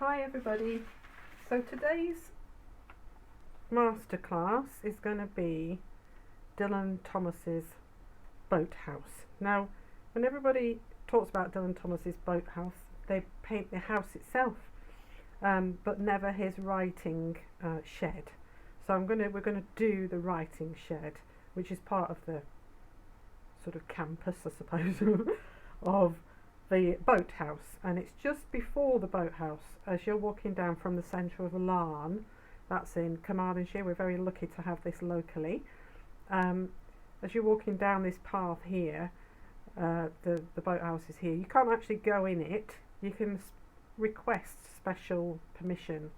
Hi everybody. So today's masterclass is going to be Dylan Thomas's boathouse. Now, when everybody talks about Dylan Thomas's boathouse, they paint the house itself, but never his writing shed. So we're going to do the writing shed, which is part of the sort of campus, I suppose, of the boathouse, and it's just before the boathouse as you're walking down from the centre of Laugharne. That's in Carmarthenshire. We're very lucky to have this locally. As you're walking down this path here, the boathouse is here. You can't actually go in it. You can request special permission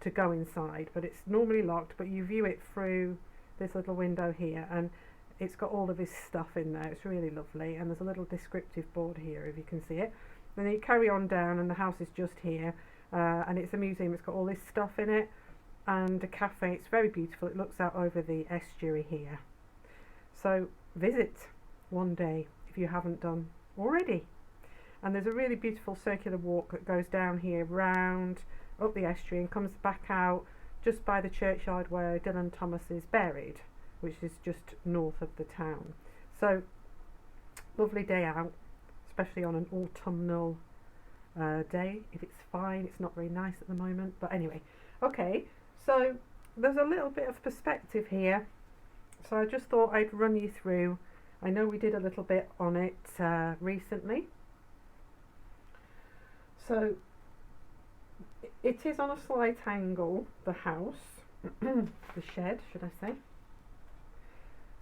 to go inside, but it's normally locked, but you view it through this little window here, and it's got all of his stuff in there. It's really lovely, and there's a little descriptive board here if you can see it. And then you carry on down and the house is just here, and it's a museum. It's got all this stuff in it and a cafe. It's very beautiful. It looks out over the estuary here. So visit one day if you haven't done already. And there's a really beautiful circular walk that goes down here, round up the estuary, and comes back out just by the churchyard where Dylan Thomas is buried, which is just north of the town. So lovely day out, especially on an autumnal day. If it's fine, it's not very nice at the moment, but anyway. Okay, so there's a little bit of perspective here, so I just thought I'd run you through. I know we did a little bit on it recently. So it is on a slight angle, the house, the shed should I say.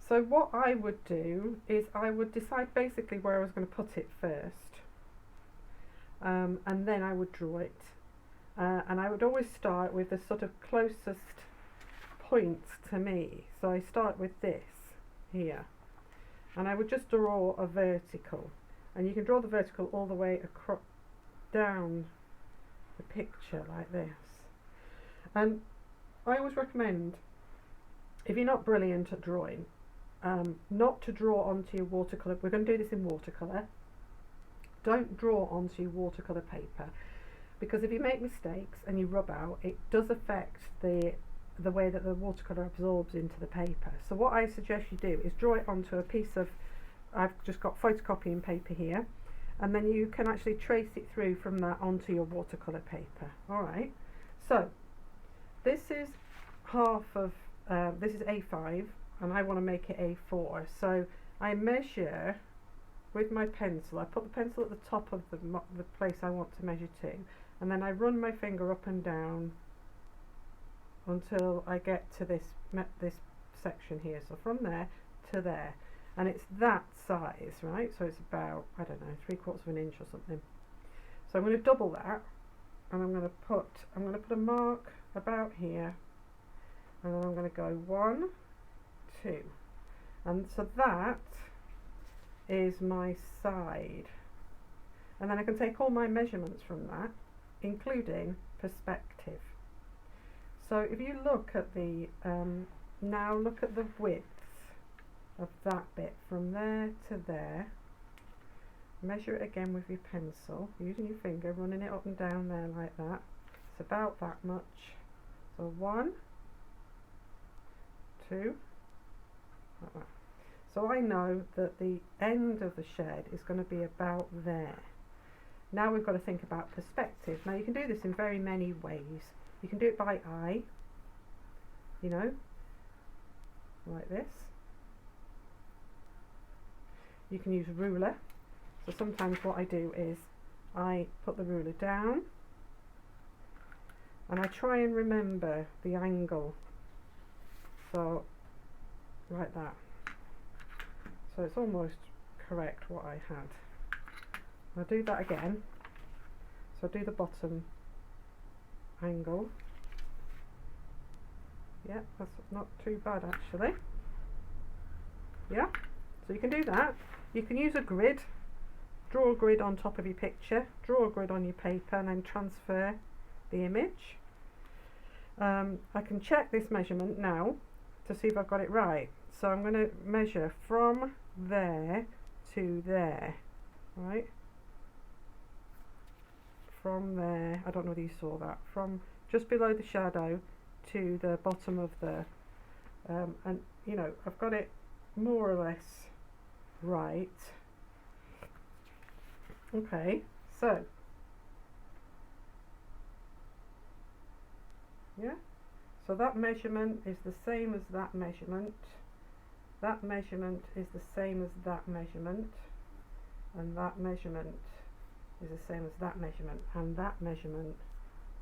So what I would do is I would decide basically where I was going to put it first, and then I would draw it, and I would always start with the sort of closest point to me. So I start with this here, and I would just draw a vertical, and you can draw the vertical all the way across down the picture like this. And I always recommend, if you're not brilliant at drawing, not to draw onto your watercolour. We're going to do this in watercolour. Don't draw onto your watercolour paper, because if you make mistakes and you rub out, it does affect the way that the watercolour absorbs into the paper. So what I suggest you do is draw it onto a piece of, I've just got photocopying paper here, and then you can actually trace it through from that onto your watercolour paper. Alright, so this is half of, this is A5, and I want to make it A4, so I measure with my pencil. I put the pencil at the top of the place I want to measure to, and then I run my finger up and down until I get to this section here. So from there to there, and it's that size, right? So it's about, I don't know, 3/4 of an inch or something. So I'm going to double that, and I'm going to put a mark about here, and then I'm going to go 1, 2, and so that is my side, and then I can take all my measurements from that, including perspective. So if you look at the now look at the width of that bit from there to there, measure it again with your pencil using your finger, running it up and down there like that. It's about that much. So 1, 2, like that. So I know that the end of the shed is going to be about there. Now we've got to think about perspective. Now you can do this in very many ways. You can do it by eye, you know, like this. You can use a ruler. So sometimes what I do is I put the ruler down and I try and remember the angle. So like that. So it's almost correct what I had. I'll do that again. So I do the bottom angle. Yeah, that's not too bad actually. Yeah, so you can do that. You can use a grid. Draw a grid on top of your picture, draw a grid on your paper, and then transfer the image. I can check this measurement now to see if I've got it right. So I'm going to measure from there to there, right? from there, I don't know whether you saw that, from just below the shadow to the bottom of the, and you know, I've got it more or less right. Okay, so, yeah, so that measurement is the same as that measurement. That measurement is the same as that measurement, and that measurement is the same as that measurement, and that measurement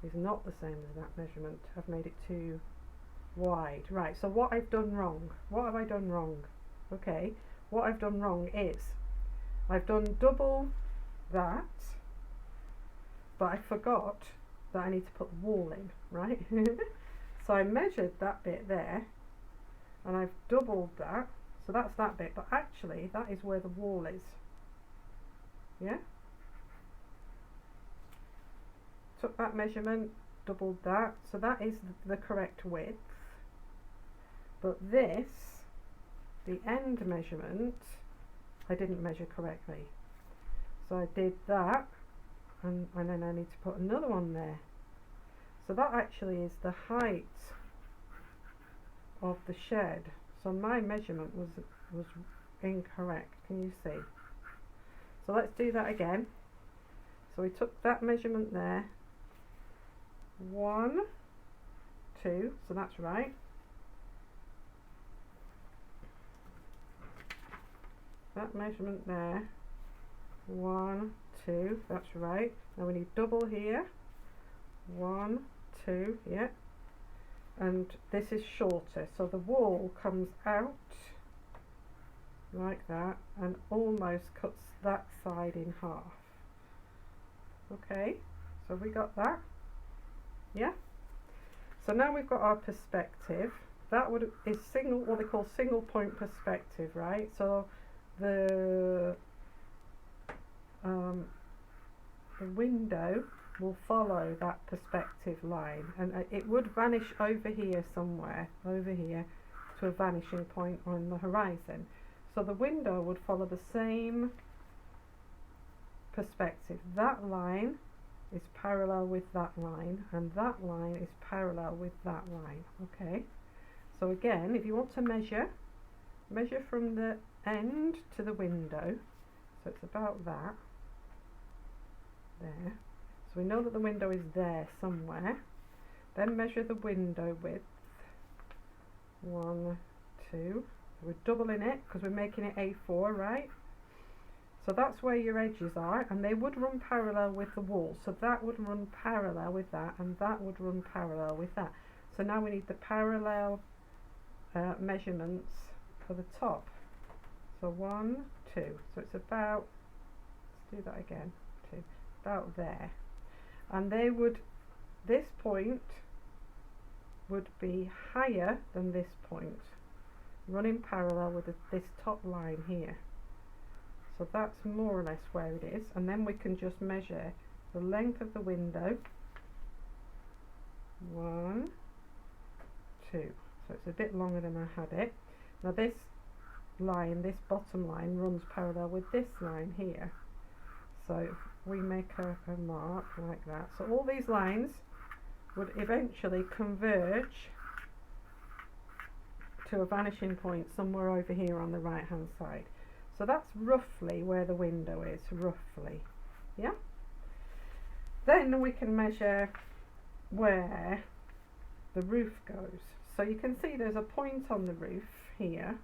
is not the same as that measurement. I've made it too wide. Right, so what I've done wrong, what have I done wrong? Okay, what I've done wrong is I've done double that, but I forgot that I need to put the wall in, right? So I measured that bit there, and I've doubled that, so that's that bit, but actually that is where the wall is. Yeah? Took that measurement, doubled that, so that is the correct width. But this, the end measurement, I didn't measure correctly. So I did that, and then I need to put another one there. So that actually is the height of the shed. So my measurement was incorrect. Can you see? So let's do that again. So we took that measurement there. 1, 2, so that's right. That measurement there. 1, 2, that's right. Now we need double here. 1, 2, yeah. And this is shorter, so the wall comes out like that and almost cuts that side in half. Okay, so we got that. Yeah. So now we've got our perspective. That is single, what they call single point perspective, right? So the window will follow that perspective line, and it would vanish over here somewhere, over here, to a vanishing point on the horizon. So the window would follow the same perspective. That line is parallel with that line, and that line is parallel with that line. Okay, so again, if you want to measure from the end to the window, so it's about that there. So we know that the window is there somewhere. Then measure the window width. 1, 2. So we're doubling it because we're making it A4, right? So that's where your edges are, and they would run parallel with the wall. So that would run parallel with that, and that would run parallel with that. So now we need the parallel measurements for the top. So 1, 2. So it's about, let's do that again, 2, about there. And they would, this point would be higher than this point, running parallel with this top line here. So that's more or less where it is, and then we can just measure the length of the window. 1, 2. So it's a bit longer than I had it. Now this line, this bottom line, runs parallel with this line here. So we make a mark like that. So all these lines would eventually converge to a vanishing point somewhere over here on the right hand side. So that's roughly where the window is, roughly. Yeah? Then we can measure where the roof goes. So you can see there's a point on the roof here,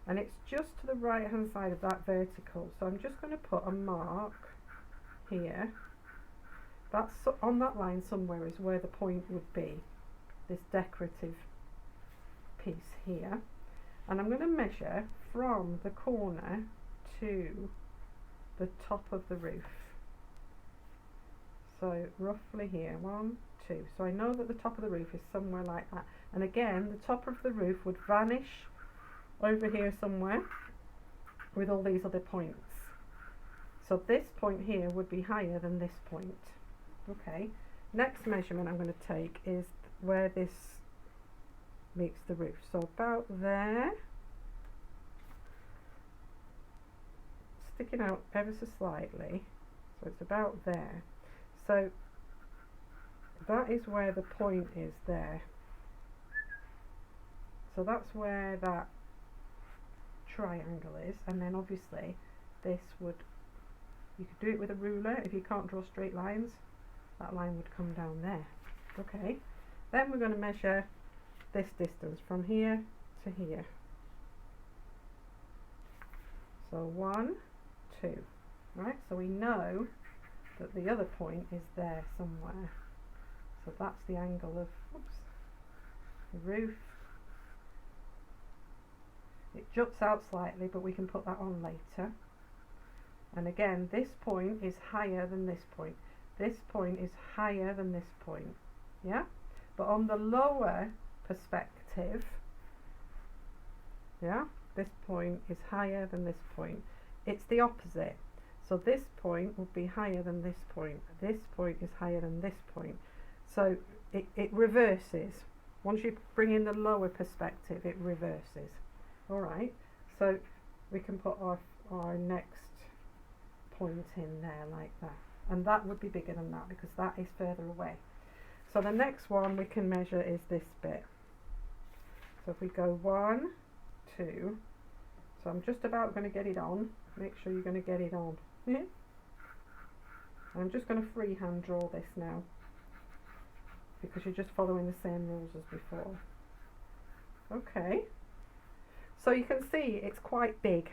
and it's just to the right hand side of that vertical. So I'm just going to put a mark here. That's on that line somewhere is where the point would be, this decorative piece here. And I'm going to measure from the corner to the top of the roof. So roughly here, 1, 2. So I know that the top of the roof is somewhere like that. And again, the top of the roof would vanish over here somewhere with all these other points. So this point here would be higher than this point. Okay, next measurement I'm going to take is where this meets the roof. So about there, sticking out ever so slightly, so it's about there. So that is where the point is there. So that's where that triangle is, and then obviously this would, you could do it with a ruler. If you can't draw straight lines, that line would come down there. Okay, then we're going to measure this distance from here to here. So 1, 2, right? So we know that the other point is there somewhere. So that's the angle of, oops, the roof. It juts out slightly, but we can put that on later. And again, this point is higher than this point. This point is higher than this point. Yeah? But on the lower perspective, yeah, this point is higher than this point. It's the opposite. So this point will be higher than this point. This point is higher than this point. So it reverses. Once you bring in the lower perspective, it reverses. Alright, so we can put our next point in there like that. And that would be bigger than that because that is further away. So the next one we can measure is this bit. So if we go 1, 2, so I'm just about going to get it on. Make sure you're going to get it on. Yeah? I'm just going to freehand draw this now because you're just following the same rules as before. Okay. So you can see it's quite big.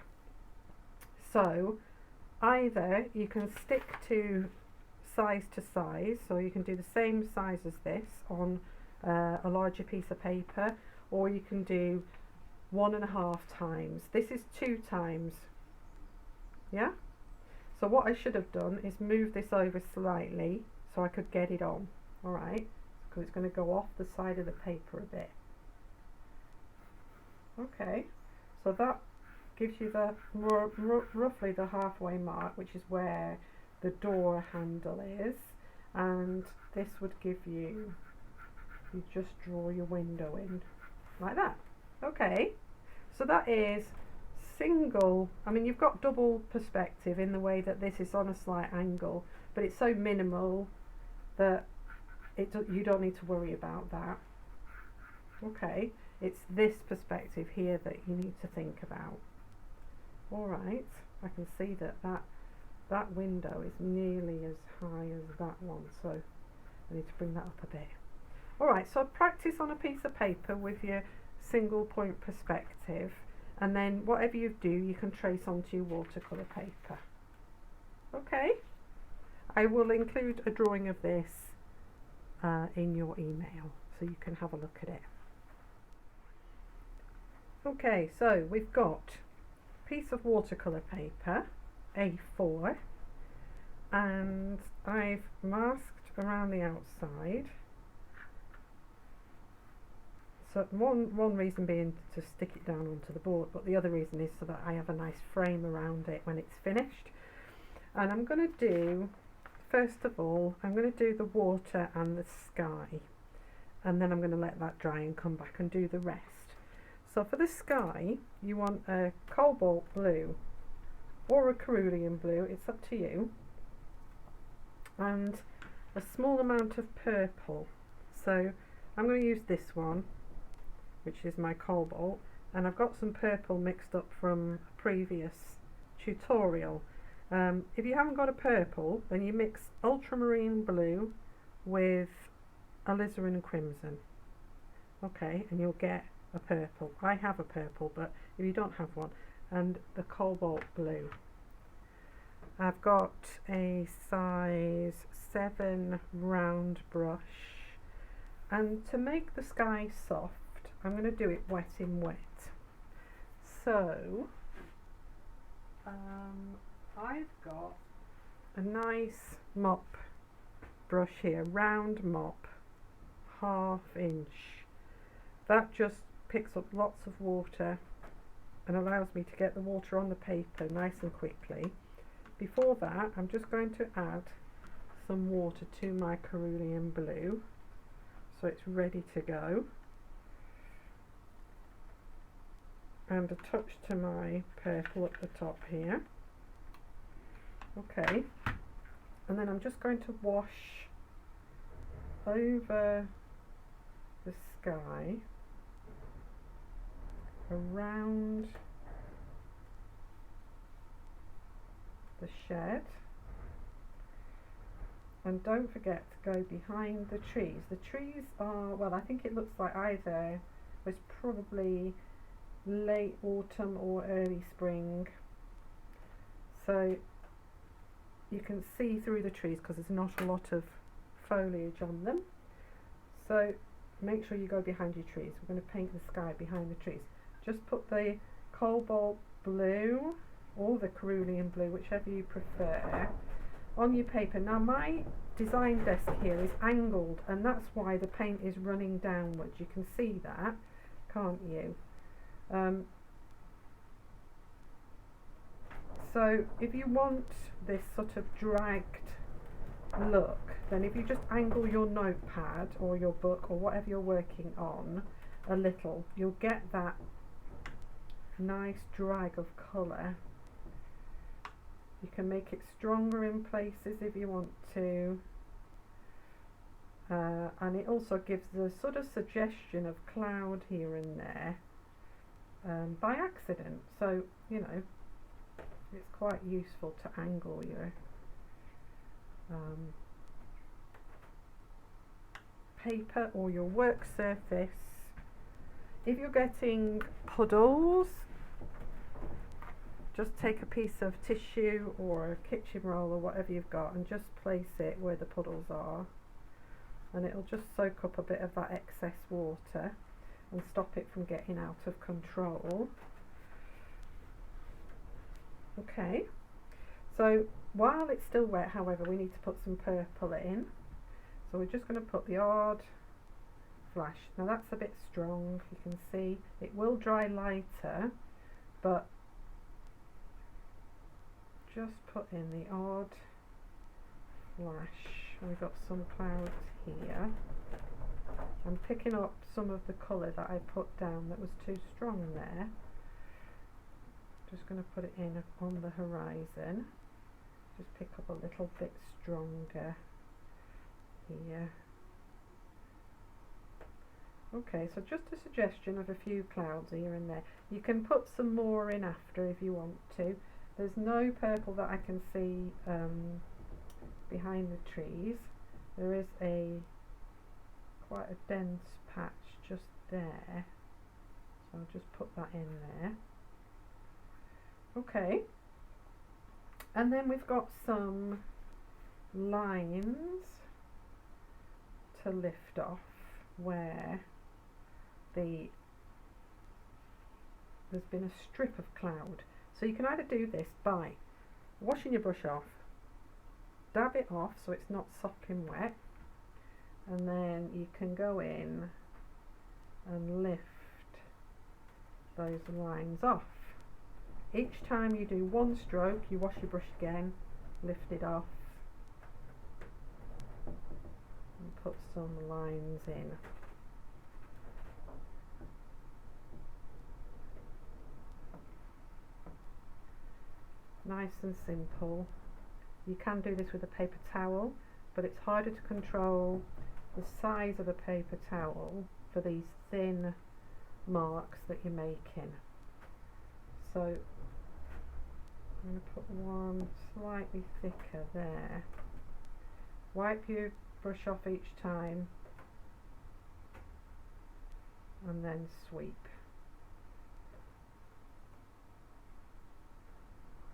So either you can stick to size, so you can do the same size as this on a larger piece of paper, or you can do 1.5 times. This is 2 times. Yeah? So what I should have done is move this over slightly so I could get it on. Alright? Because it's going to go off the side of the paper a bit. Okay, so that gives you the roughly the halfway mark, which is where the door handle is, and this would give you, you just draw your window in like that. Okay, so that is single. I mean, you've got double perspective in the way that this is on a slight angle, but it's so minimal that you don't need to worry about that. Okay, it's this perspective here that you need to think about. Alright, I can see that window is nearly as high as that one, so I need to bring that up a bit. Alright, so practice on a piece of paper with your single point perspective, and then whatever you do you can trace onto your watercolour paper. Okay, I will include a drawing of this in your email so you can have a look at it. Okay, so we've got a piece of watercolour paper, A4, and I've masked around the outside. So one reason being to stick it down onto the board, but the other reason is so that I have a nice frame around it when it's finished. And I'm going to do, first of all, I'm going to do the water and the sky, and then I'm going to let that dry and come back and do the rest. So for the sky, you want a cobalt blue or a cerulean blue, it's up to you, and a small amount of purple. So I'm going to use this one, which is my cobalt, and I've got some purple mixed up from a previous tutorial. If you haven't got a purple, then you mix ultramarine blue with alizarin crimson. Okay, and you'll get a purple. I have a purple, but if you don't have one, and the cobalt blue. I've got a size 7 round brush, and to make the sky soft, I'm going to do it wet in wet. So I've got a nice mop brush here, round mop, 1/2 inch. That just picks up lots of water and allows me to get the water on the paper nice and quickly. Before that, I'm just going to add some water to my cerulean blue so it's ready to go, and a touch to my purple at the top here. Okay, And then I'm just going to wash over the sky, around the shed, and don't forget to go behind the trees. The trees are, well, I think it looks like either it's probably late autumn or early spring, so you can see through the trees because there's not a lot of foliage on them. So make sure you go behind your trees. We're going to paint the sky behind the trees. Just put the cobalt blue or the cerulean blue, whichever you prefer, on your paper. Now my design desk here is angled, and that's why the paint is running downwards. You can see that, can't you? So if you want this sort of dragged look, then if you just angle your notepad or your book or whatever you're working on a little, you'll get that nice drag of colour. You can make it stronger in places if you want to, and it also gives the sort of suggestion of cloud here and there by accident. So, you know, it's quite useful to angle your paper or your work surface. If you're getting puddles, just take a piece of tissue or a kitchen roll or whatever you've got and just place it where the puddles are, and it'll just soak up a bit of that excess water and stop it from getting out of control. Okay, so while it's still wet, however, we need to put some purple in. So we're just going to put the odd flash. Now that's a bit strong, you can see. It will dry lighter, but just put in the odd flash. And we've got some clouds here. I'm picking up some of the colour that I put down that was too strong there. Just going to put it in on the horizon. Just pick up a little bit stronger here. Okay, so just a suggestion of a few clouds here and there. You can put some more in after if you want to. There's no purple that I can see behind the trees. There is quite a dense patch just there, so I'll just put that in there. Okay, and then we've got some lines to lift off where there's been a strip of cloud. So you can either do this by washing your brush off, dab it off so it's not sopping wet, and then you can go in and lift those lines off. Each time you do one stroke, you wash your brush again, lift it off, and put some lines in. Nice and simple. You can do this with a paper towel, but it's harder to control the size of a paper towel for these thin marks that you're making. So I'm going to put one slightly thicker there. Wipe your brush off each time and then sweep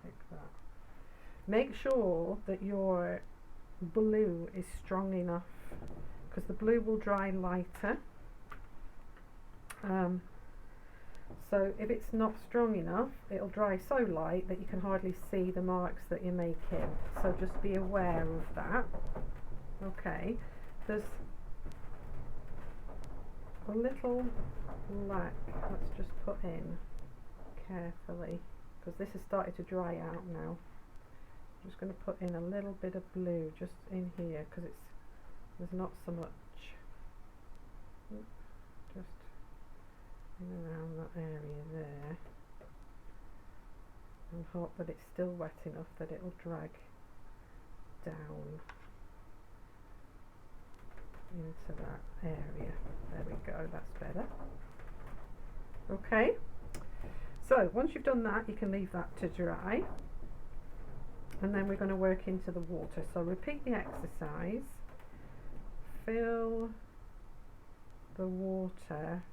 like that. Make sure that your blue is strong enough, because the blue will dry lighter. So if it's not strong enough, it'll dry so light that you can hardly see the marks that you're making. So just be aware of that. Okay, there's a little black, let's just put in carefully, because this has started to dry out now. I'm just going to put in a little bit of blue just in here, because there's not so much. Just in around that area there, and hope that it's still wet enough that it'll drag down into that area. There we go, that's better. Okay, so once you've done that, you can leave that to dry, and then we're going to work into the water. So repeat the exercise. Fill the water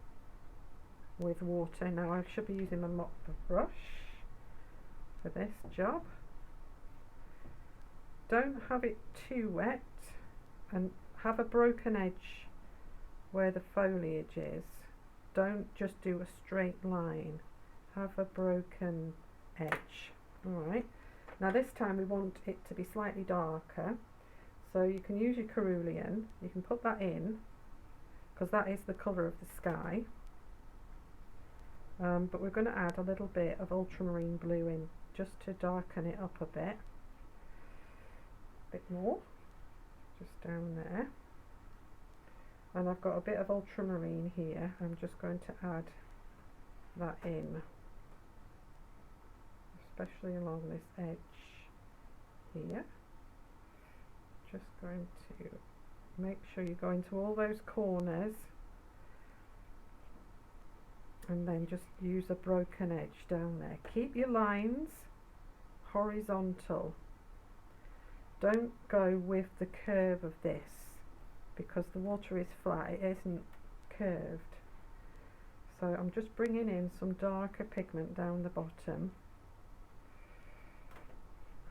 with water. Now I should be using my mop brush for this job. Don't have it too wet, and have a broken edge where the foliage is. Don't just do a straight line, have a broken edge. Alright, now this time we want it to be slightly darker, so you can use your cerulean, you can put that in because that is the colour of the sky, but we're going to add a little bit of ultramarine blue in just to darken it up a bit more, just down there. And I've got a bit of ultramarine here. I'm just going to add that in, especially along this edge here. Just going to make sure you go into all those corners, and then just use a broken edge down there. Keep your lines horizontal. Don't go with the curve of this, because the water is flat, it isn't curved. So I'm just bringing in some darker pigment down the bottom,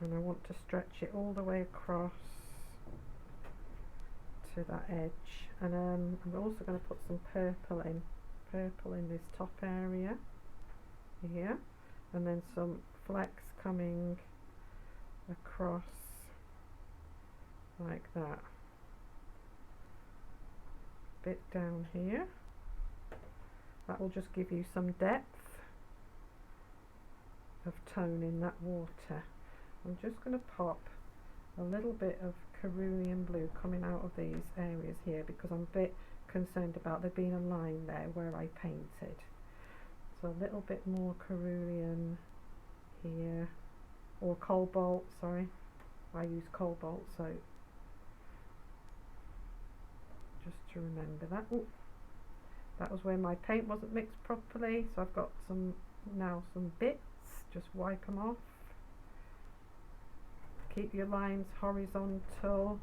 and I want to stretch it all the way across to that edge. And I'm also going to put some purple in this top area here, and then some flecks coming across like that. Bit down here. That will just give you some depth of tone in that water. I'm just going to pop a little bit of cerulean blue coming out of these areas here, because I'm a bit concerned about there being a line there where I painted. So a little bit more cerulean here, or cobalt, sorry, I use cobalt, so just to remember that. Ooh, that was where my paint wasn't mixed properly, so I've got some bits, just wipe them off. Keep your lines horizontal.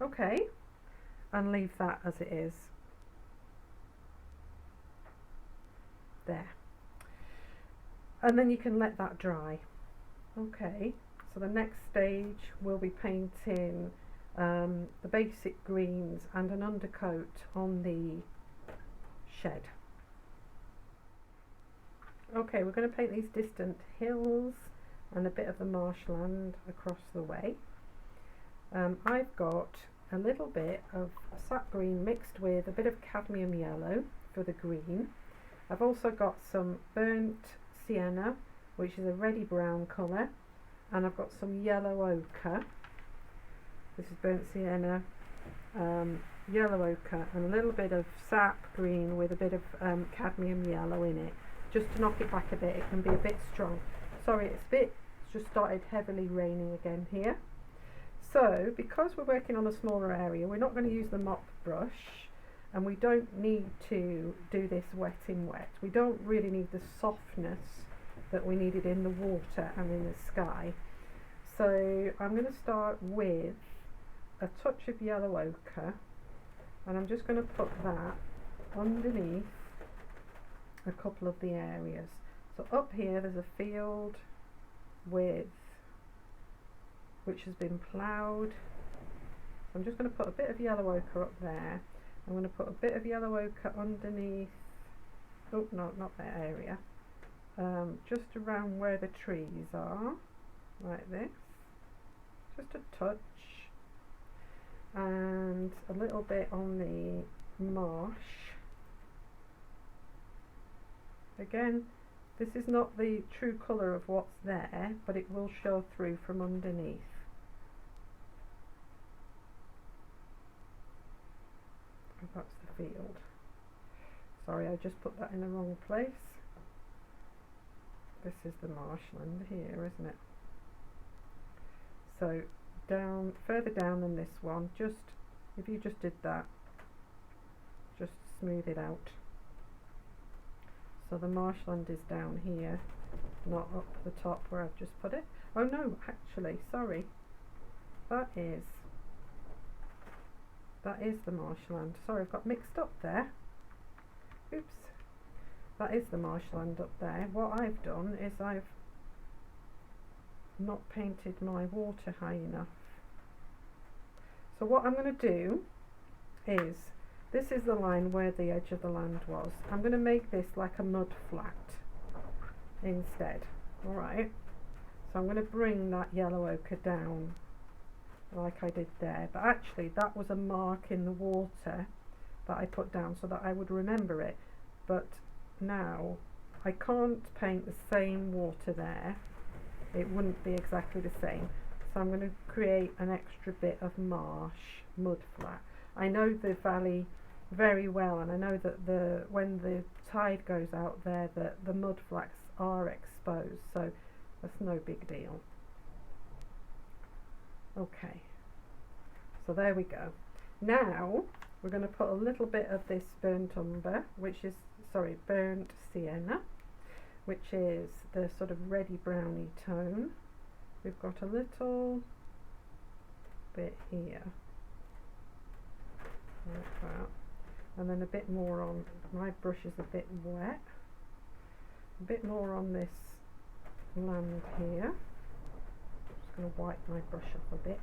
Okay, and leave that as it is. There. And then you can let that dry. Okay, so the next stage we'll be painting the basic greens and an undercoat on the shed. Okay, we're going to paint these distant hills and a bit of the marshland across the way. I've got a little bit of sap green mixed with a bit of cadmium yellow for the green. I've also got some burnt sienna, which is a reddy brown colour, and I've got some yellow ochre. This is burnt sienna, yellow ochre, and a little bit of sap green with a bit of cadmium yellow in it, just to knock it back a bit. It can be a bit strong. Sorry, it's just started heavily raining again here. So because we're working on a smaller area, we're not going to use the mop brush, and we don't need to do this wet in wet. We don't really need the softness that we needed in the water and in the sky. So I'm going to start with a touch of yellow ochre, and I'm just going to put that underneath a couple of the areas. So up here there's a field which has been ploughed. So I'm just going to put a bit of yellow ochre up there. I'm going to put a bit of yellow ochre underneath, oh no, not that area, just around where the trees are, like this, just a touch, and a little bit on the marsh. Again, this is not the true colour of what's there, but it will show through from underneath. Oh, that's the field. Sorry, I just put that in the wrong place. this is the marshland here, isn't it? So down, further down than this one, just if you just did that, just smooth it out. So the marshland is down here, not up the top where I've just put it. Oh no, actually, sorry, that is the marshland. Sorry, I've got mixed up there. Oops. That is the marshland up there. What I've done is I've not painted my water high enough. So what I'm going to do is, this is the line where the edge of the land was. I'm going to make this like a mud flat instead. Alright. So I'm going to bring that yellow ochre down like I did there, but actually that was a mark in the water that I put down so that I would remember it, but now I can't paint the same water there, it wouldn't be exactly the same, so I'm going to create an extra bit of marsh mud flat. I know the valley very well, and I know that when the tide goes out there that the mud flats are exposed, so that's no big deal. Okay, so there we go. Now we're going to put a little bit of this burnt umber, burnt sienna, which is the sort of reddy browny tone. We've got a little bit here, like that, and then a bit more on, my brush is a bit wet, a bit more on this land here. Going to wipe my brush up a bit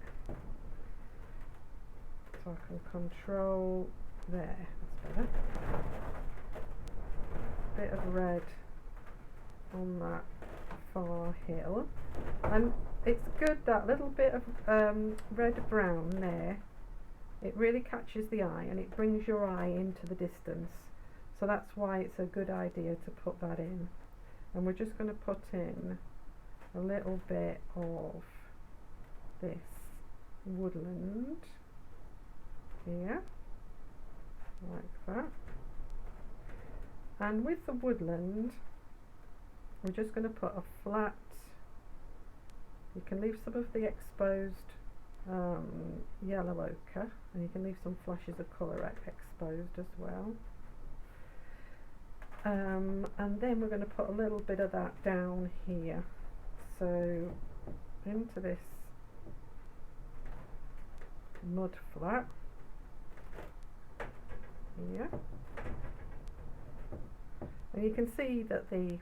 so I can control there, that's better. Bit of red on that far hill, and it's good, that little bit of red brown there, it really catches the eye and it brings your eye into the distance, so that's why it's a good idea to put that in. And we're just going to put in a little bit of this woodland here, like that, and with the woodland we're just going to put a flat, you can leave some of the exposed yellow ochre, and you can leave some flashes of colour exposed as well, and then we're going to put a little bit of that down here, so into this mud flat here, and you can see that the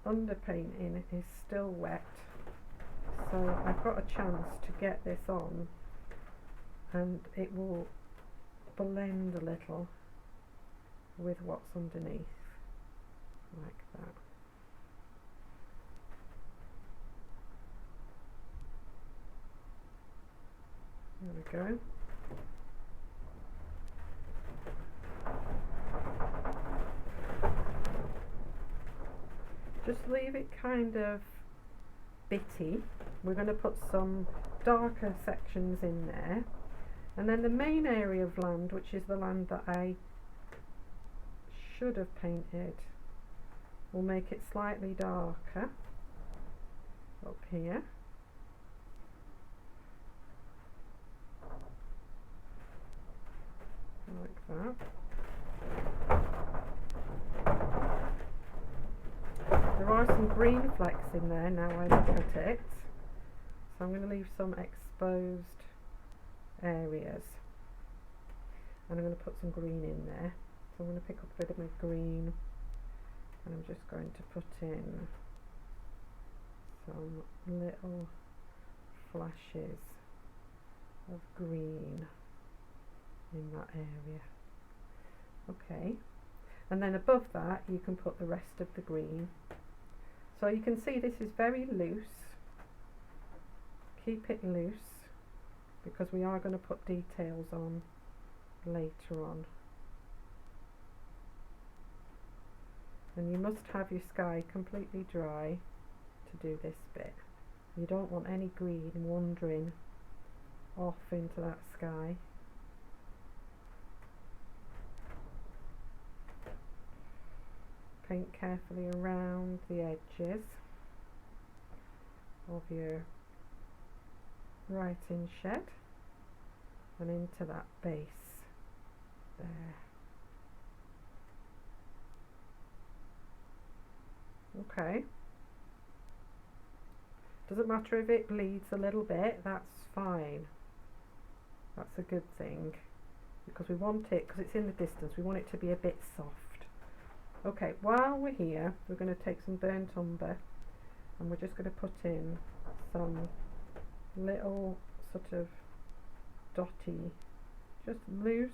underpainting is still wet, so I've got a chance to get this on and it will blend a little with what's underneath, like that. There we go. Just leave it kind of bitty. We're going to put some darker sections in there, and then the main area of land, which is the land that I should have painted, we'll make it slightly darker up here. Like that. There are some green flecks in there now I look at it, so I'm going to leave some exposed areas, and I'm going to put some green in there. So I'm going to pick up a bit of my green, and I'm just going to put in some little flashes of green in that area. Okay, and then above that you can put the rest of the green. So you can see this is very loose. Keep it loose because we are going to put details on later on. And you must have your sky completely dry to do this bit. You don't want any green wandering off into that sky. paint carefully around the edges of your writing shed and into that base there. Okay. Doesn't matter if it bleeds a little bit, that's fine. That's a good thing, because we want it, because it's in the distance, we want it to be a bit soft. Okay, while we're here, we're going to take some burnt umber and we're just going to put in some little sort of dotty, just loose.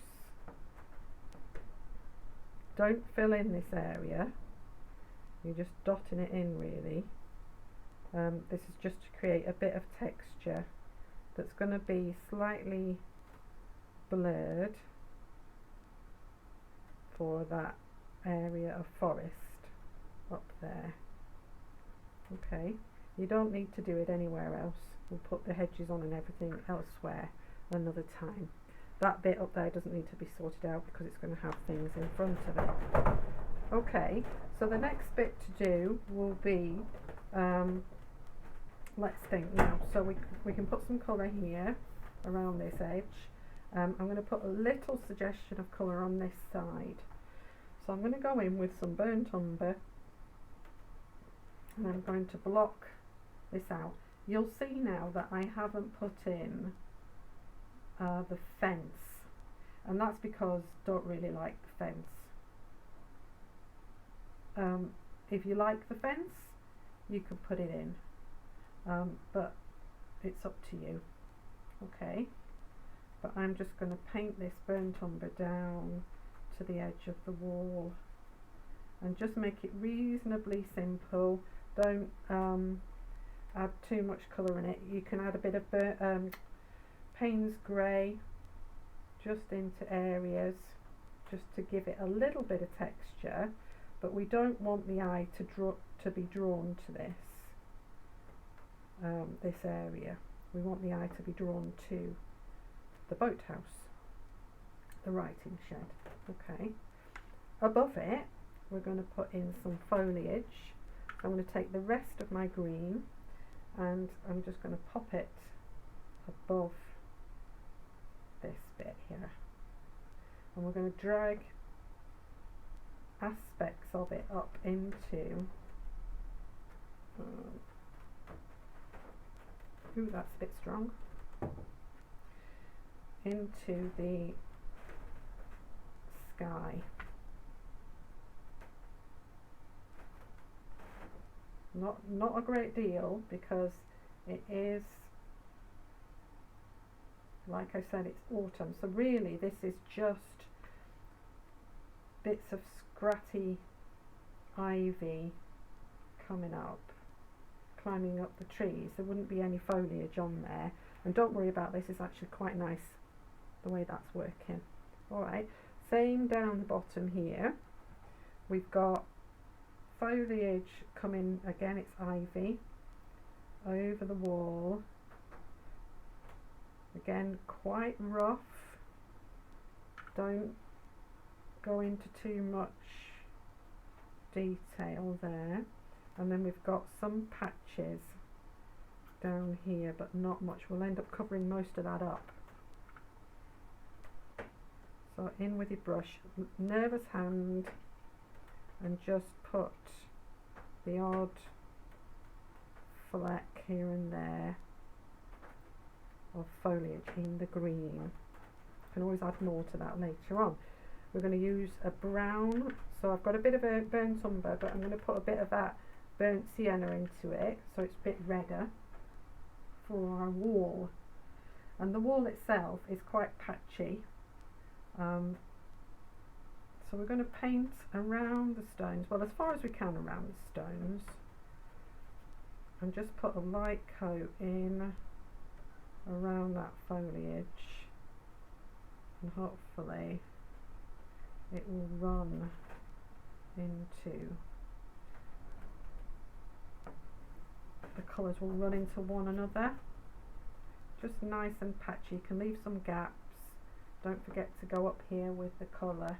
Don't fill in this area, you're just dotting it in really. This is just to create a bit of texture that's going to be slightly blurred for that area of forest up there. Okay, you don't need to do it anywhere else. We'll put the hedges on and everything elsewhere another time. That bit up there doesn't need to be sorted out because it's going to have things in front of it. Okay, so the next bit to do will be, let's think now. So we can put some colour here around this edge. I'm going to put a little suggestion of colour on this side. So I'm going to go in with some burnt umber and I'm going to block this out. You'll see now that I haven't put in the fence, and that's because I don't really like the fence. If you like the fence, you can put it in, but it's up to you. Okay, but I'm just going to paint this burnt umber down to the edge of the wall and just make it reasonably simple. Don't add too much colour in it. You can add a bit of Payne's grey just into areas just to give it a little bit of texture, but we don't want the eye to be drawn to this area. We want the eye to be drawn to the boathouse, the writing shed. Okay, above it we're going to put in some foliage. I'm going to take the rest of my green and I'm just going to pop it above this bit here, and we're going to drag aspects of it up into ooh, that's a bit strong, into the sky. Not a great deal, because it is, like I said, it's autumn, so really this is just bits of scratty ivy coming up, climbing up the trees. There wouldn't be any foliage on there, and don't worry about this, it's actually quite nice the way that's working. Alright, same down the bottom here, we've got foliage coming, again it's ivy, over the wall, again quite rough, don't go into too much detail there, and then we've got some patches down here but not much. We'll end up covering most of that up. So in with your brush, nervous hand, and just put the odd fleck here and there of foliage in the green. You can always add more to that later on. We're going to use a brown, so I've got a bit of a burnt umber, but I'm going to put a bit of that burnt sienna into it so it's a bit redder for our wall. And the wall itself is quite patchy, so we're going to paint around the stones, well as far as we can around the stones, and just put a light coat in around that foliage, and hopefully it will run into, the colours will run into one another, just nice and patchy. You can leave some gaps, don't forget to go up here with the colour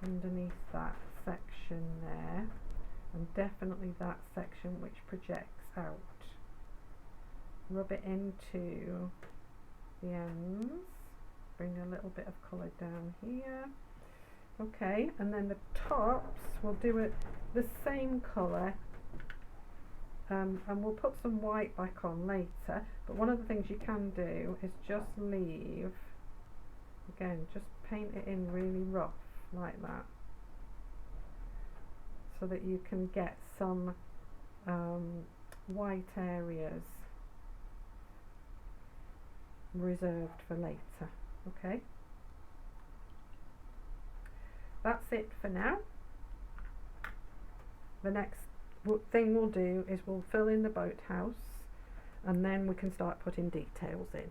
underneath that section there, and definitely that section which projects out. Rub it into the ends, bring a little bit of colour down here. Okay, and then the tops, we'll do it the same colour, and we'll put some white back on later, but one of the things you can do is just leave, again, just paint it in really rough like that, so that you can get some white areas reserved for later. Okay, that's it for now. The next thing we'll do is we'll fill in the boathouse, and then we can start putting details in.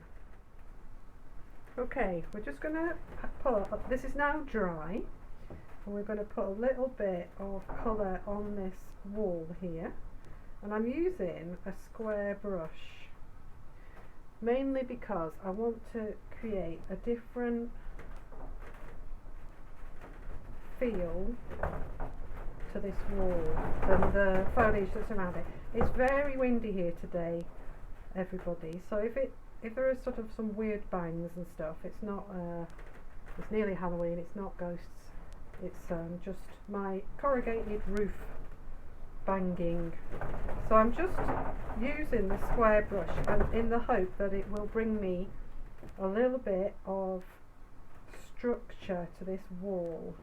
Okay, we're just going to put, this is now dry, and we're going to put a little bit of colour on this wall here, and I'm using a square brush, mainly because I want to create a different feel to this wall than the foliage that's around it. It's very windy here today, everybody, so if there is sort of some weird bangs and stuff, it's not it's nearly Halloween, it's not ghosts, it's just my corrugated roof banging. So I'm just using the square brush, and in the hope that it will bring me a little bit of structure to this wall.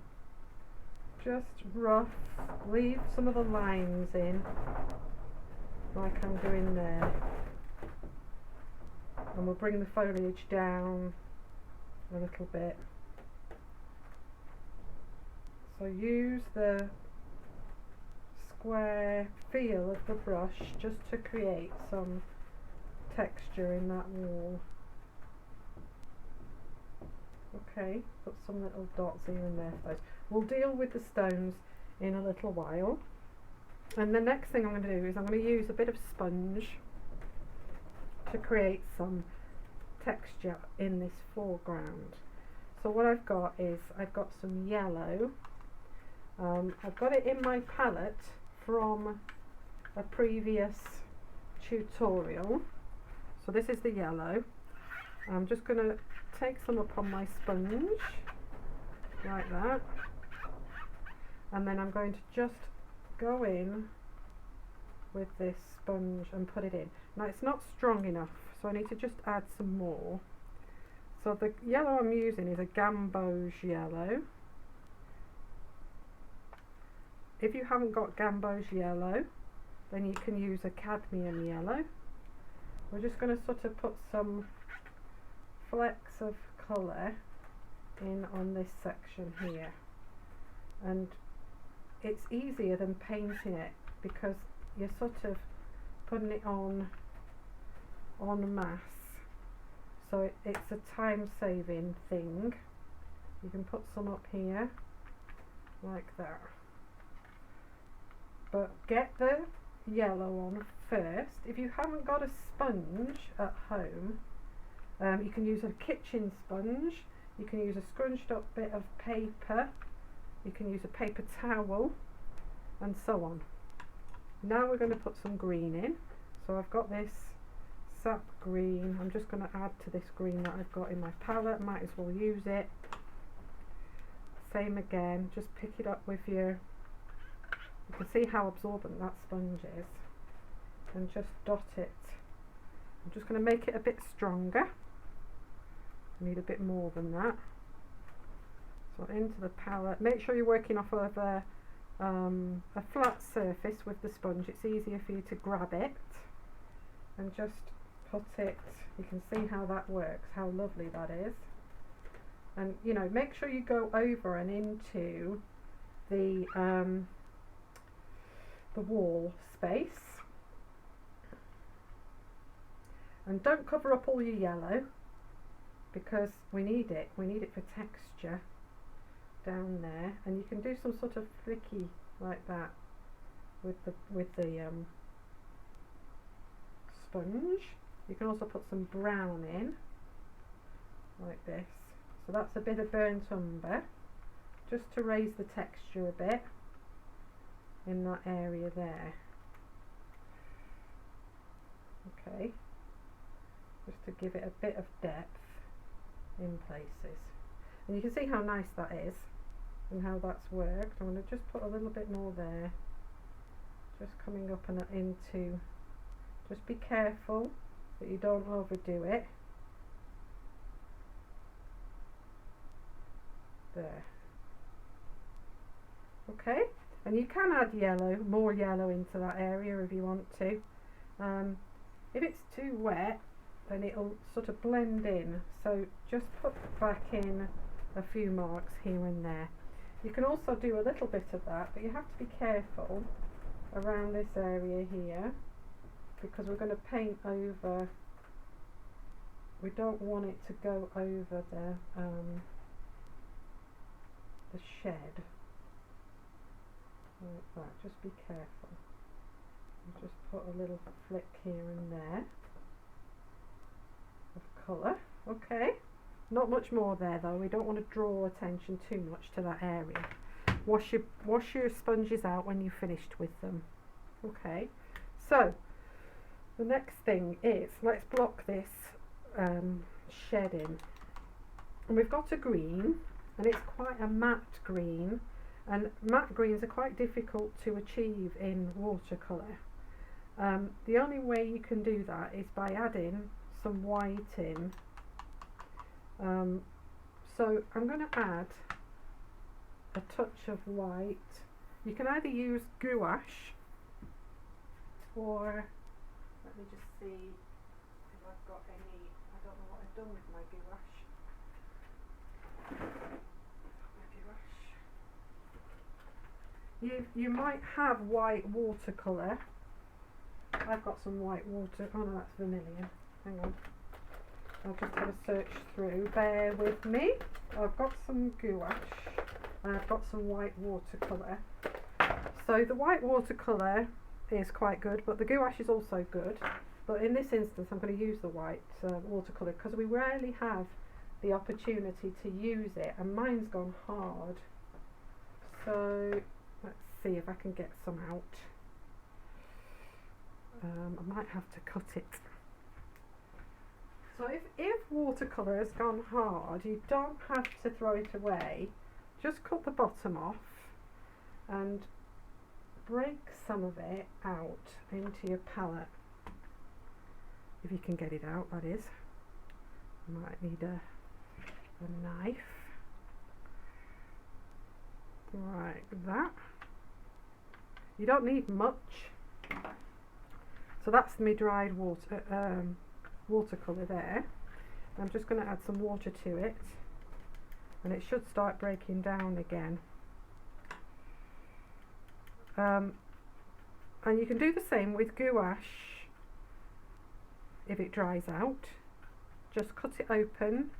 Just rough, leave some of the lines in like I'm doing there, and we'll bring the foliage down a little bit. So use the square feel of the brush just to create some texture in that wall. Okay, put some little dots here and there for those. We'll deal with the stones in a little while. And the next thing I'm going to do is I'm going to use a bit of sponge to create some texture in this foreground. So what I've got is, I've got some yellow. I've got it in my palette from a previous tutorial. So this is the yellow. I'm just going to take some up on my sponge like that, and then I'm going to just go in with this sponge and put it in. Now it's not strong enough, so I need to just add some more. So the yellow I'm using is a gamboge yellow. If you haven't got gamboge yellow, then you can use a cadmium yellow. We're just going to sort of put some flecks of colour in on this section here, and it's easier than painting it because you're sort of putting it on en masse, so it's a time saving thing. You can put some up here like that, but get the yellow on first. If you haven't got a sponge at home, you can use a kitchen sponge, you can use a scrunched up bit of paper, you can use a paper towel, and so on. Now we're going to put some green in. So I've got this sap green, I'm just going to add to this green that I've got in my palette, might as well use it. Same again, just pick it up with your, you can see how absorbent that sponge is, and just dot it. I'm just going to make it a bit stronger. Need a bit more than that. So into the palette. Make sure you're working off of a flat surface with the sponge. It's easier for you to grab it, and just put it. You can see how that works. How lovely that is. And you know, make sure you go over and into the wall space, and don't cover up all your yellow, because we need it for texture down there. And you can do some sort of flicky like that with the sponge. You can also put some brown in like this, so that's a bit of burnt umber, just to raise the texture a bit. in that area there. Okay, just to give it a bit of depth in places. And you can see how nice that is and how that's worked. I'm going to just put a little bit more there, just coming up and into. Just be careful that you don't overdo it. There. Okay, and you can add yellow, more yellow into that area if you want to. If it's too wet, then it'll sort of blend in, so just put back in a few marks here and there. You can also do a little bit of that, but you have to be careful around this area here, because we're going to paint over. We don't want it to go over the shed like that. Just be careful. And just put a little flick here and there of colour. Okay, not much more there though. We don't want to draw attention too much to that area. Wash your sponges out when you've finished with them. Okay, so the next thing is, let's block this shed in. And we've got a green, and it's quite a matte green, and matte greens are quite difficult to achieve in watercolour. The only way you can do that is by adding some white in. So I'm going to add a touch of white. You can either use gouache, or let me just see if I've got any. I don't know what I've done with my gouache. You might have white watercolour. I've got some white water. Oh no, that's vermilion. Hang on. I'll just have a search through. Bear with me. I've got some gouache and I've got some white watercolour. So the white watercolour is quite good, but the gouache is also good. But in this instance, I'm going to use the white watercolour because we rarely have the opportunity to use it, and mine's gone hard. So let's see if I can get some out. I might have to cut it. So if watercolour has gone hard, you don't have to throw it away. Just cut the bottom off and break some of it out into your palette. If you can get it out, that is. You might need a knife. Like that. You don't need much. So that's my dried watercolour there. I'm just going to add some water to it, and it should start breaking down again. And you can do the same with gouache if it dries out. Just cut it open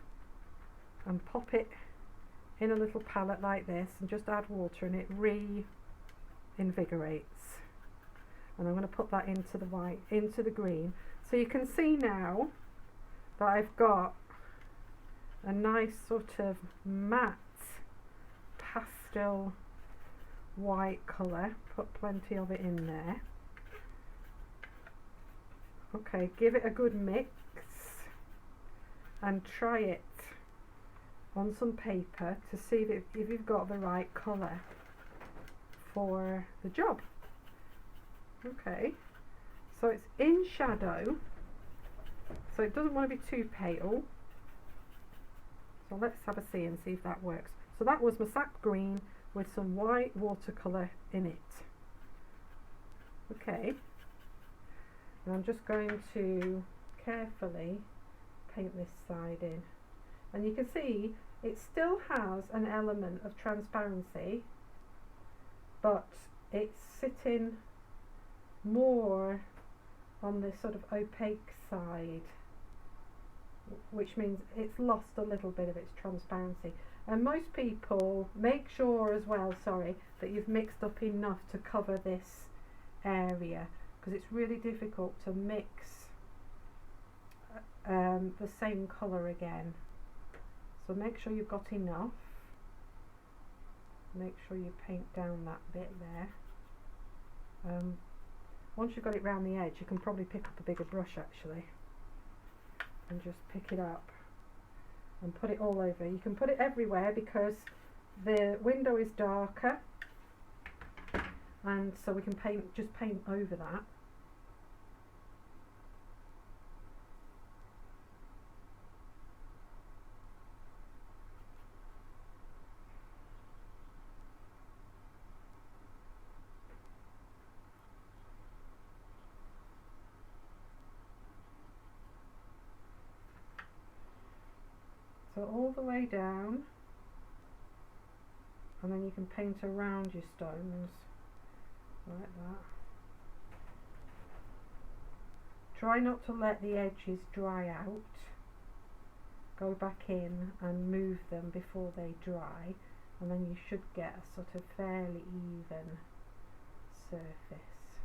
and pop it in a little palette like this, and just add water, and it reinvigorates. And I'm going to put that into the white, into the green. So you can see now that I've got a nice sort of matte pastel white colour. Put plenty of it in there. Okay, give it a good mix and try it on some paper to see if you've got the right colour for the job. Okay, so it's in shadow, so it doesn't want to be too pale. So let's have a see and see if that works. So that was my sap green with some white watercolour in it. Okay, and I'm just going to carefully paint this side in, and you can see it still has an element of transparency, but it's sitting more on the sort of opaque side, which means it's lost a little bit of its transparency. And most people make sure as well, that you've mixed up enough to cover this area, because it's really difficult to mix the same colour again. So make sure you've got enough. Make sure you paint down that bit there. Once you've got it round the edge, you can probably pick up a bigger brush actually and just pick it up and put it all over. You can put it everywhere because the window is darker, and so we can just paint over that. So all the way down, and then you can paint around your stones like that. Try not to let the edges dry out. Go back in and move them before they dry, and then you should get a sort of fairly even surface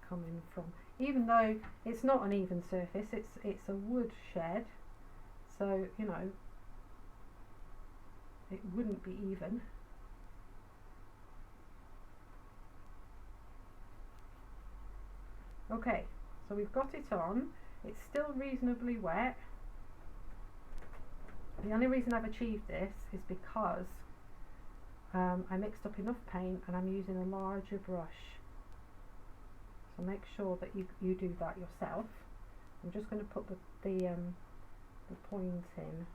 coming from, even though it's not an even surface, it's a wood shed, so you know it wouldn't be even. Okay, so we've got it on. It's still reasonably wet. The only reason I've achieved this is because I mixed up enough paint and I'm using a larger brush. So make sure that you do that yourself. I'm just going to put the point in.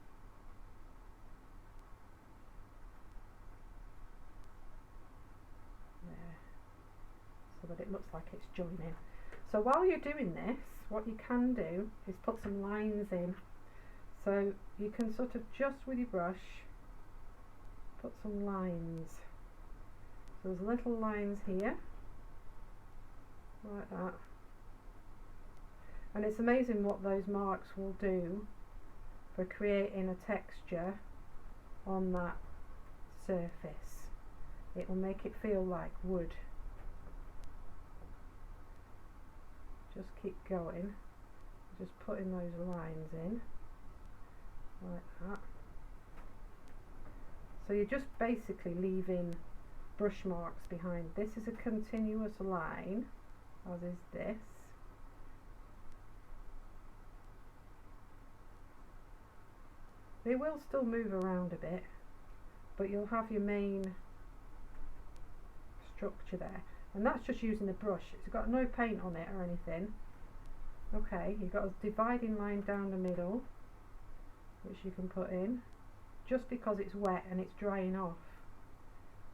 There, so that it looks like it's joining. So while you're doing this, what you can do is put some lines in. So you can sort of just with your brush put some lines. So there's little lines here, like that. And it's amazing what those marks will do for creating a texture on that surface. It will make it feel like wood. Just keep going, just putting those lines in like that. So you're just basically leaving brush marks behind. This is a continuous line, as is this. They will still move around a bit, but you'll have your main structure there. And that's just using the brush. It's got no paint on it or anything. Okay, you've got a dividing line down the middle, which you can put in, just because it's wet and it's drying off.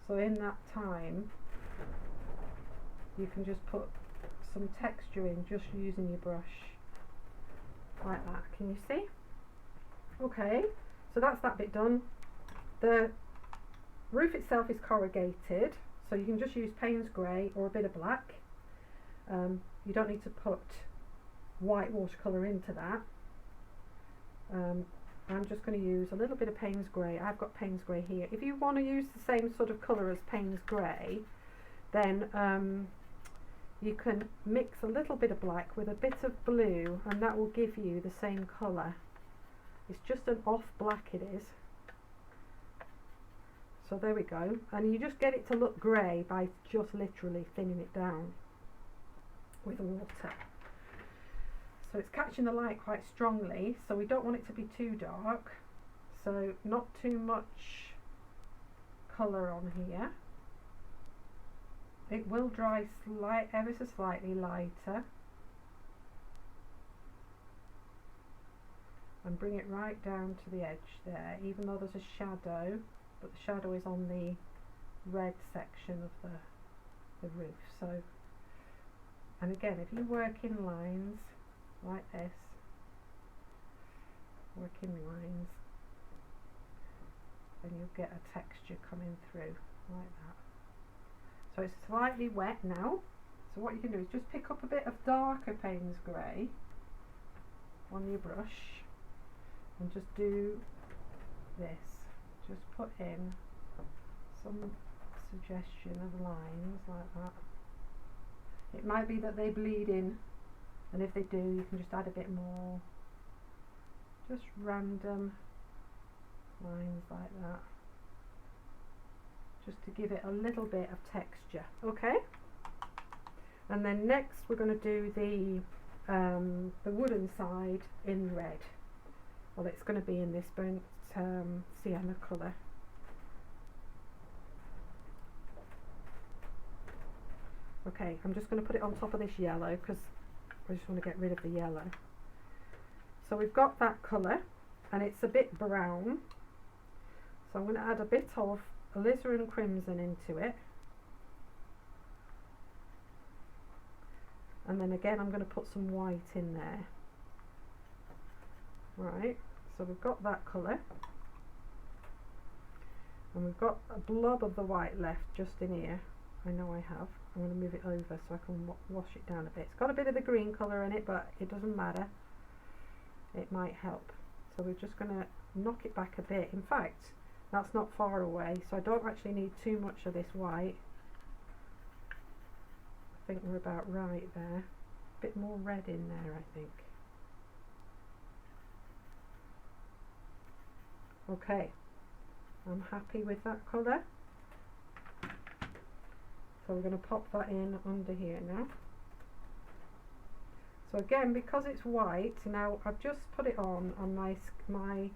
So in that time, you can just put some texture in, just using your brush, like that. Can you see? Okay, so that's that bit done. The roof itself is corrugated, so you can just use Payne's grey or a bit of black. You don't need to put white watercolour into that. I'm just going to use a little bit of Payne's grey. I've got Payne's grey here. If you want to use the same sort of colour as Payne's grey, then you can mix a little bit of black with a bit of blue, and that will give you the same colour. It's just an off black, it is. So there we go, and you just get it to look grey by just literally thinning it down with water. So it's catching the light quite strongly, so we don't want it to be too dark, so not too much colour on here. It will dry ever so slightly lighter, and bring it right down to the edge there, even though there's a shadow, but the shadow is on the red section of the roof. So, and again, if you work in lines like this, work in lines, then you'll get a texture coming through like that. So it's slightly wet now, so what you can do is just pick up a bit of darker Payne's grey on your brush and just do this. Just put in some suggestion of lines like that. It might be that they bleed in, and if they do, you can just add a bit more. Just random lines like that, just to give it a little bit of texture. Okay, and then next we're going to do the wooden side in red. Well, it's going to be in this burnt sienna colour. Okay, I'm just going to put it on top of this yellow because I just want to get rid of the yellow. So we've got that colour and it's a bit brown. So I'm going to add a bit of alizarin crimson into it. And then again I'm going to put some white in there. Right, so we've got that colour. And we've got a blob of the white left just in here. I know I have. I'm going to move it over so I can wash it down a bit. It's got a bit of the green colour in it, but it doesn't matter. It might help. So we're just going to knock it back a bit. In fact, that's not far away, so I don't actually need too much of this white. I think we're about right there. A bit more red in there, I think. Okay, I'm happy with that colour. So we're going to pop that in under here now. So again, because it's white, now I've just put it on my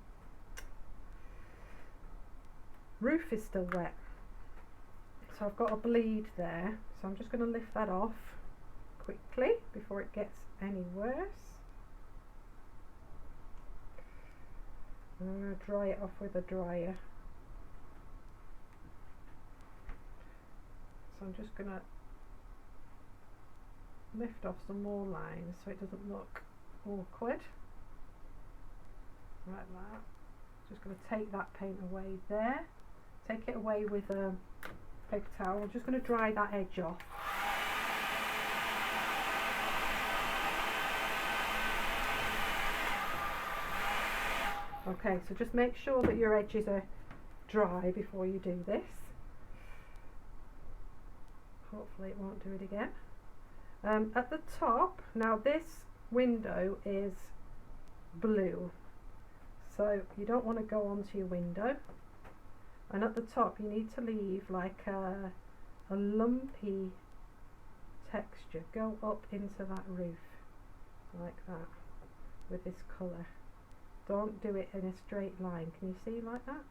roof is still wet. So I've got a bleed there. So I'm just going to lift that off quickly before it gets any worse. And I'm going to dry it off with a dryer. So I'm just going to lift off some more lines so it doesn't look awkward. Like that. Just going to take that paint away there. Take it away with a paper towel. I'm just going to dry that edge off. Okay, so just make sure that your edges are dry before you do this. Hopefully it won't do it again. At the top, now this window is blue, so you don't want to go onto your window, and at the top you need to leave like a lumpy texture. Go up into that roof like that with this colour. Don't do it in a straight line. Can you see like that?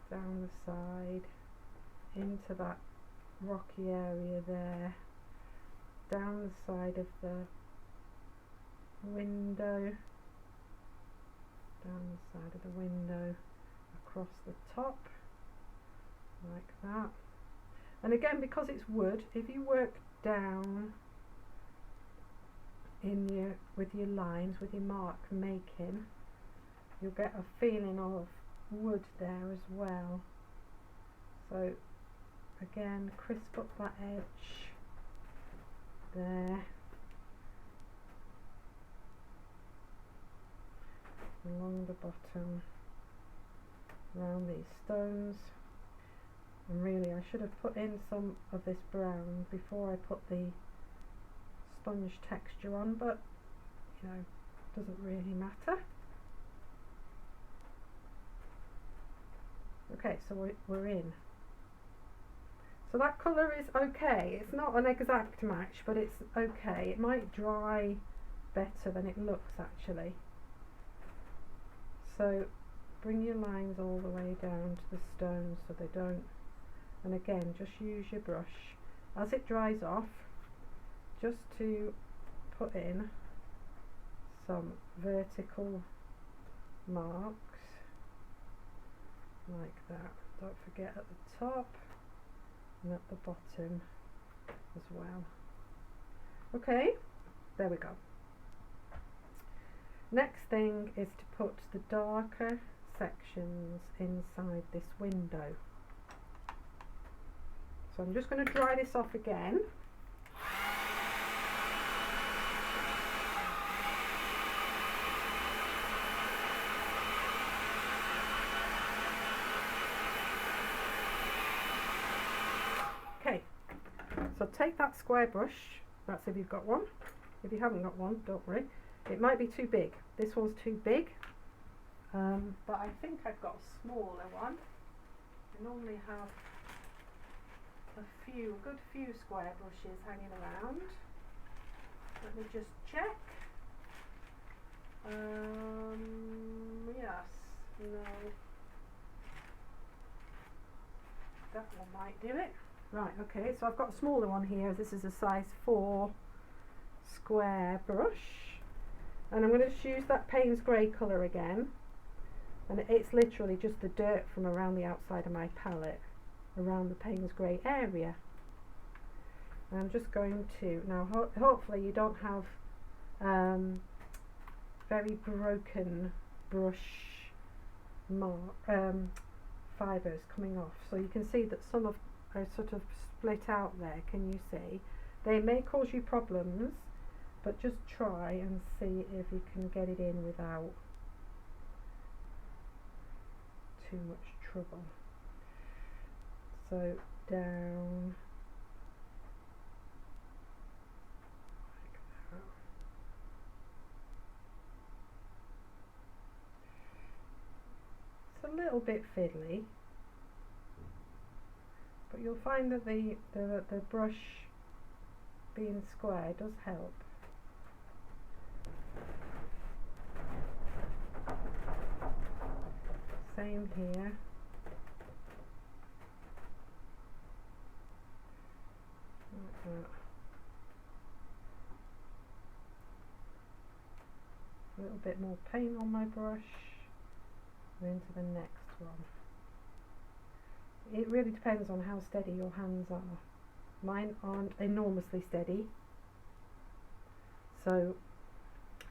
Down the side, into that rocky area there, down the side of the window, down the side of the window, across the top, like that. And again, because it's wood, if you work down in with your lines, with your mark making, you'll get a feeling of wood there as well. So again, crisp up that edge there, along the bottom, around these stones. And really I should have put in some of this brown before I put the sponge texture on, but you know, it doesn't really matter. Okay, so we're in. So that colour is okay. It's not an exact match, but it's okay. It might dry better than it looks actually. So bring your lines all the way down to the stones so they don't, and again just use your brush as it dries off just to put in some vertical marks like that. Don't forget at the top and at the bottom as well. Okay, there we go. Next thing is to put the darker sections inside this window. So I'm just going to dry this off again. Okay, so take that square brush, that's if you've got one. If you haven't got one, don't worry. It might be too big. This one's too big. but I think I've got a smaller one. I normally have a good few square brushes hanging around. Let me just check. Yes, no. That one might do it. Right, okay, so I've got a smaller one here. This is a size 4 square brush. And I'm going to just use that Payne's Grey colour again. And it's literally just the dirt from around the outside of my palette, around the Payne's Grey area. And I'm just going to, now hopefully you don't have very broken brush fibres coming off. So you can see that some are sort of split out there, can you see? They may cause you problems, but just try and see if you can get it in without too much trouble. So down like that. It's a little bit fiddly, but you'll find that the brush being square does help. Same here. Like that. A little bit more paint on my brush and into the next one. It really depends on how steady your hands are. Mine aren't enormously steady, so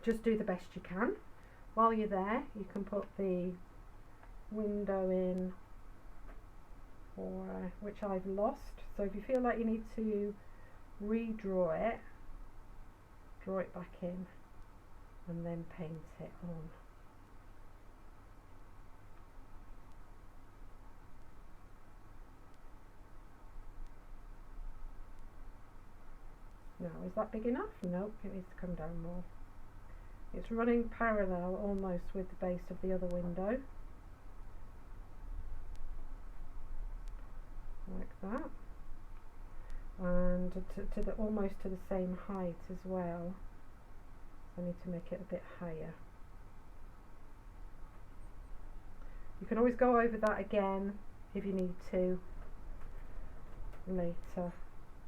just do the best you can. While you're there, you can put the window in, or which I've lost. So if you feel like you need to redraw it, draw it back in and then paint it on. Now, is that big enough? Nope, it needs to come down more. It's running parallel almost with the base of the other window. Like that. And to the almost to the same height as well. I need to make it a bit higher. You can always go over that again if you need to later,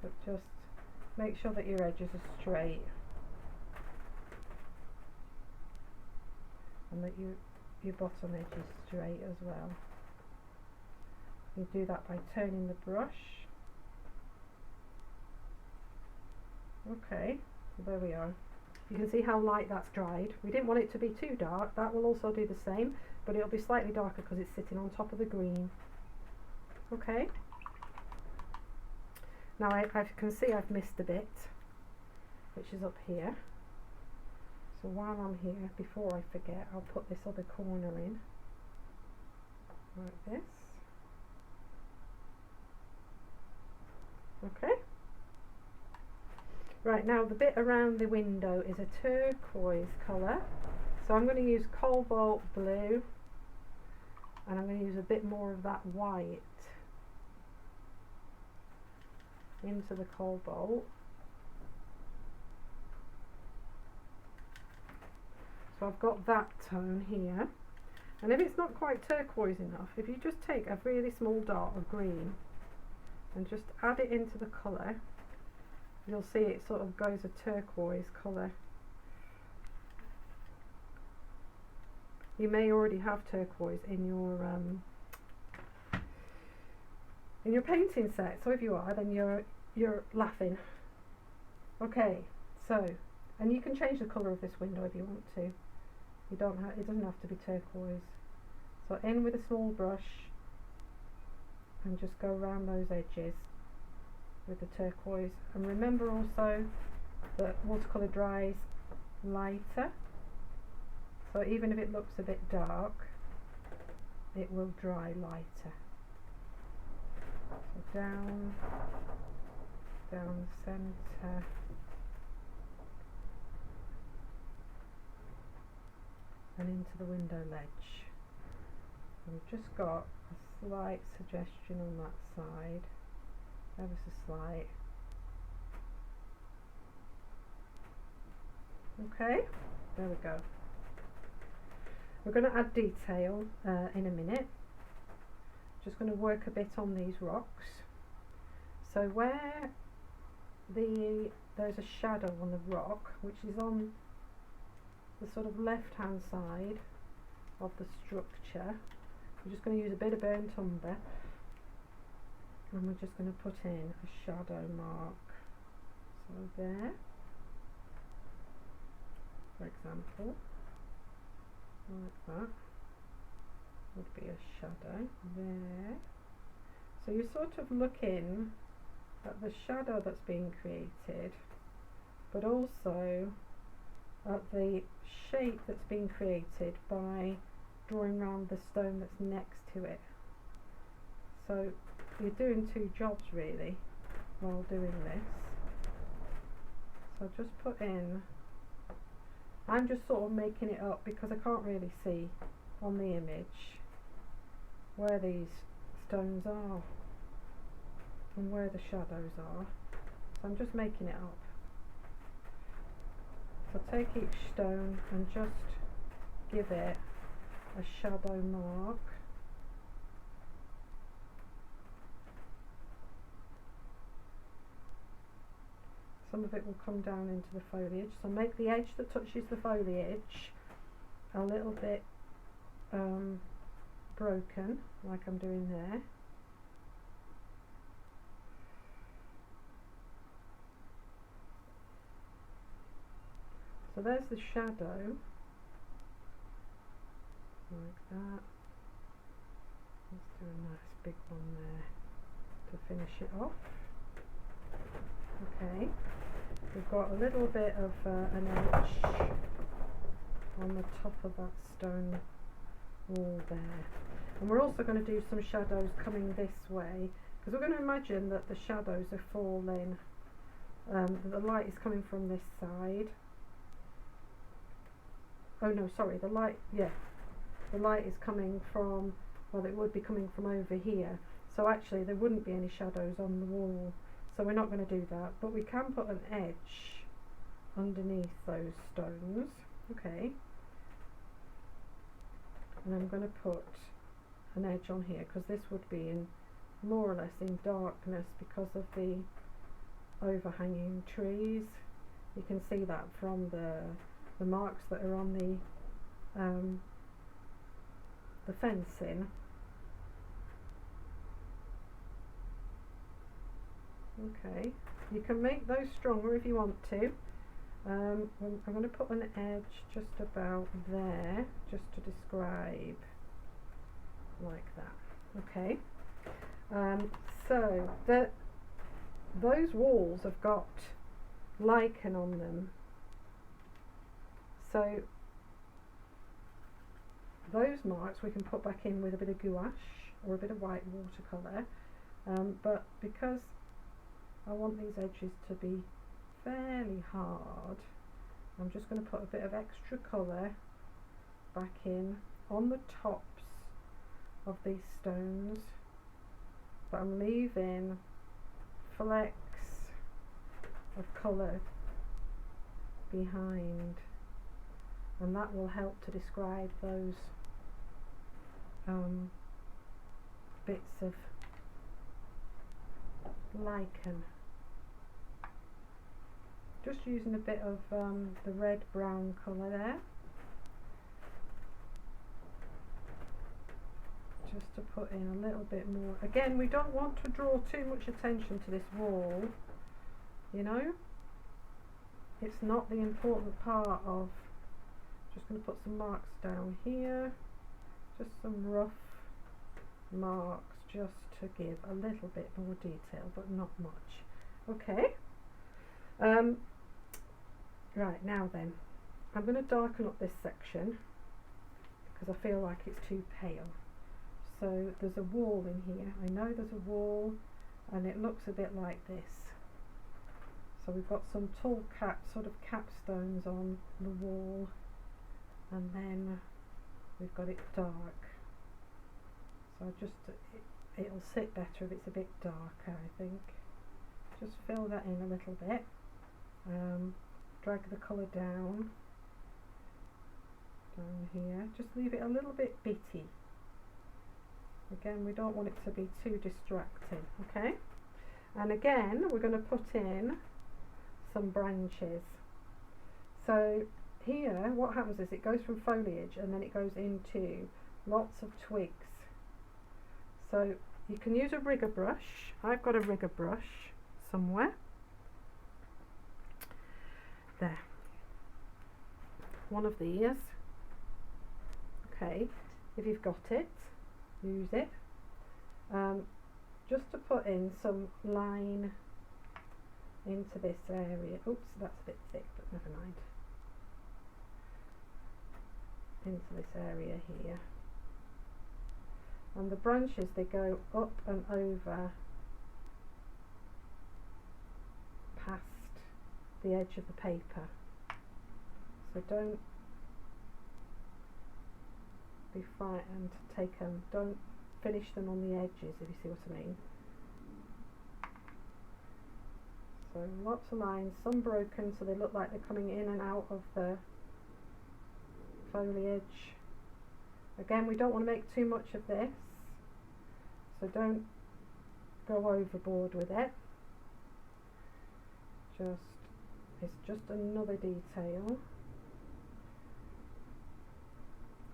but just make sure that your edges are straight and that your bottom edge is straight as well. You do that by turning the brush. Okay, so there we are. You can see how light that's dried. We didn't want it to be too dark. That will also do the same, but it'll be slightly darker because it's sitting on top of the green. Okay. Now I can see I've missed a bit, which is up here. So while I'm here, before I forget, I'll put this other corner in, like this. Okay. Right, now the bit around the window is a turquoise colour. So I'm going to use cobalt blue, and I'm going to use a bit more of that white into the cobalt. So I've got that tone here, and if it's not quite turquoise enough, if you just take a really small dot of green and just add it into the colour, you'll see it sort of goes a turquoise colour. You may already have turquoise in your painting set, so if you are, then you're laughing. Okay, so, and you can change the colour of this window if you want to. You don't have, it doesn't have to be turquoise. So in with a small brush and just go around those edges with the turquoise. And remember also that watercolour dries lighter, so even if it looks a bit dark, it will dry lighter. So down the centre, and into the window ledge. We've just got a slight suggestion on that side, ever so slight. Okay, there we go. We're going to add detail in a minute. Just going to work a bit on these rocks. So where there's a shadow on the rock, which is on the sort of left hand side of the structure, we're just going to use a bit of burnt umber, and we're just going to put in a shadow mark. So there, for example, like that would be a shadow there. So you're sort of looking at the shadow that's being created, but also at the shape that's being created by drawing around the stone that's next to it. So you're doing two jobs really while doing this. So just put in, I'm just sort of making it up because I can't really see on the image where these stones are and where the shadows are, so I'm just making it up. So take each stone and just give it a shadow mark. Some of it will come down into the foliage, so make the edge that touches the foliage a little bit broken, like I'm doing there. So there's the shadow, like that. Let's do a nice big one there to finish it off. Okay, we've got a little bit of an edge on the top of that stone wall there. And we're also going to do some shadows coming this way, because we're going to imagine that the shadows are falling, the light is coming from this side. Oh no, sorry, the light is coming from, well, it would be coming from over here, so actually there wouldn't be any shadows on the wall, so we're not going to do that, but we can put an edge underneath those stones. Okay, and I'm going to put an edge on here because this would be in more or less in darkness because of the overhanging trees. You can see that from the marks that are on the fencing. Okay, you can make those stronger if you want to. I'm going to put an edge just about there, just to describe, like that. Okay, so those walls have got lichen on them. So those marks we can put back in with a bit of gouache or a bit of white watercolour, but because I want these edges to be fairly hard, I'm just going to put a bit of extra colour back in on the tops of these stones, but I'm leaving flecks of colour behind, and that will help to describe those bits of lichen. Just using a bit of the red brown colour there, just to put in a little bit more. Again, we don't want to draw too much attention to this wall, you know, it's not the important part of. Just going to put some marks down here, just some rough marks just to give a little bit more detail, but not much. Okay, right, now then I'm going to darken up this section because I feel like it's too pale. So there's a wall in here, I know there's a wall, and it looks a bit like this. So we've got some tall sort of capstones on the wall, and then we've got it dark. So it'll sit better if it's a bit darker, I think. Just fill that in a little bit. Drag the colour down here. Just leave it a little bit bitty. Again, we don't want it to be too distracting, okay? And again, we're going to put in some branches. So here, what happens is it goes from foliage and then it goes into lots of twigs. So you can use a rigger brush. I've got a rigger brush somewhere. There. One of these. Okay, if you've got it, use it. Just to put in some line into this area. Oops, that's a bit thick, but never mind. Into this area here. And the branches, they go up and over past the edge of the paper. So don't be frightened to take them, don't finish them on the edges, if you see what I mean. So lots of lines, some broken so they look like they're coming in and out of the foliage. Again, we don't want to make too much of this, so don't go overboard with it. It's just another detail.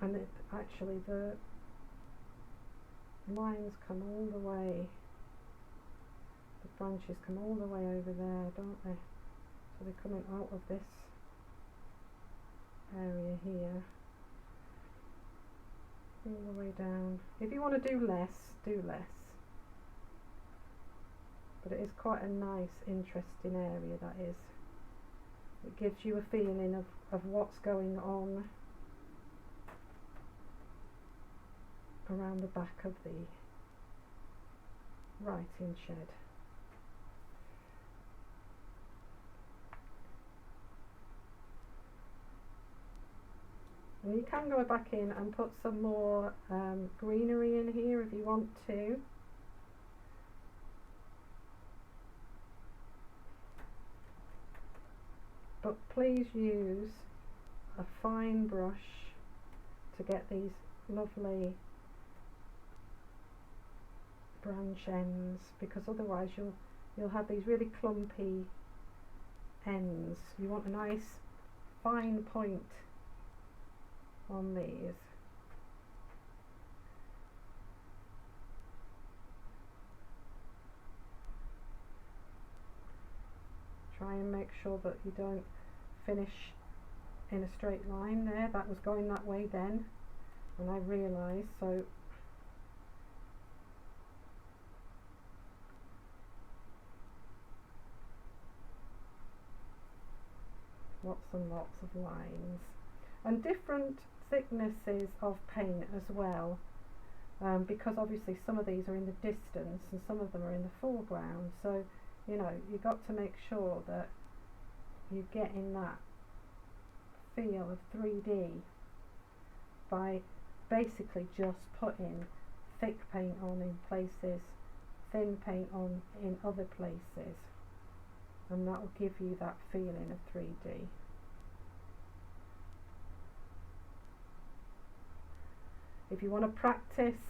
And actually the lines come all the way, the branches come all the way over there, don't they? So they're coming out of this area here, all the way down. If you want to do less, do less. But it is quite a nice, interesting area, that is. It gives you a feeling of what's going on around the back of the writing shed. And you can go back in and put some more greenery in here if you want to. But please use a fine brush to get these lovely branch ends, because otherwise you'll have these really clumpy ends. You want a nice fine point on these. Try and make sure that you don't finish in a straight line there. That was going that way then, and I realised, so lots and lots of lines, and different thicknesses of paint as well, because obviously some of these are in the distance and some of them are in the foreground, so you know, you've got to make sure that you're getting that feel of 3D by basically just putting thick paint on in places, thin paint on in other places, and that will give you that feeling of 3D. If you want to practice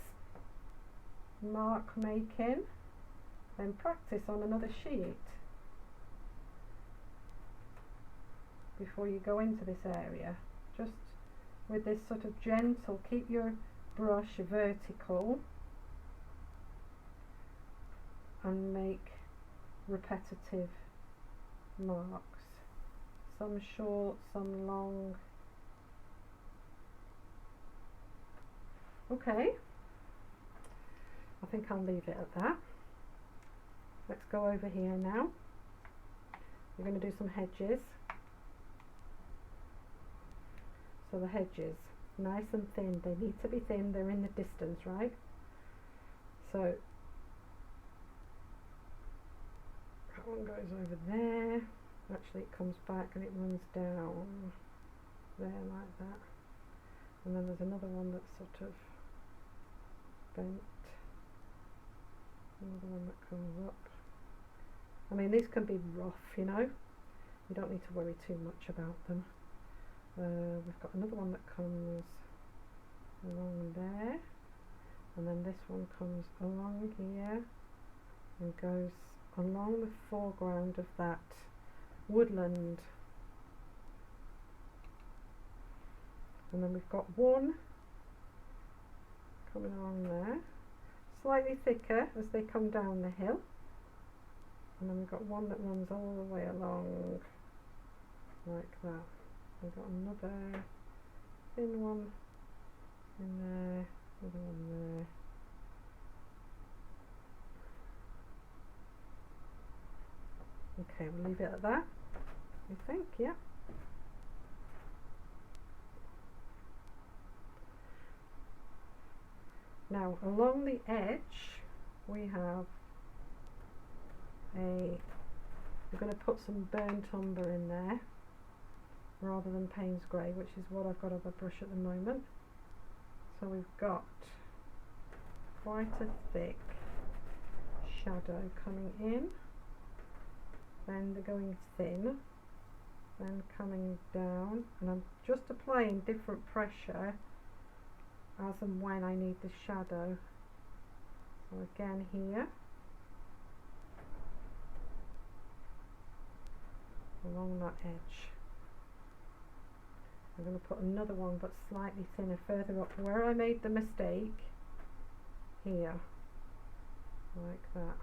mark making, then practice on another sheet before you go into this area. Just with this sort of gentle, keep your brush vertical and make repetitive marks, some short, some long. Okay, I think I'll leave it at that. Let's go over here now. We're going to do some hedges. So the hedges, nice and thin. They need to be thin. They're in the distance, right? So that one goes over there. Actually, it comes back and it runs down there like that. And then there's another one that's sort of bent. Another one that comes up. I mean, these can be rough, you know. You don't need to worry too much about them. We've got another one that comes along there, and then this one comes along here and goes along the foreground of that woodland. And then we've got one coming along there, slightly thicker as they come down the hill. And then we've got one that runs all the way along like that. We've got another thin one in there, another one there. Okay, we'll leave it at that, I think, yeah. Now, along the edge, we're going to put some burnt umber in there rather than Payne's grey, which is what I've got on my brush at the moment. So we've got quite a thick shadow coming in, then they're going thin, then coming down, and I'm just applying different pressure as and when I need the shadow. So again here, along that edge. I'm going to put another one but slightly thinner further up where I made the mistake, here, like that,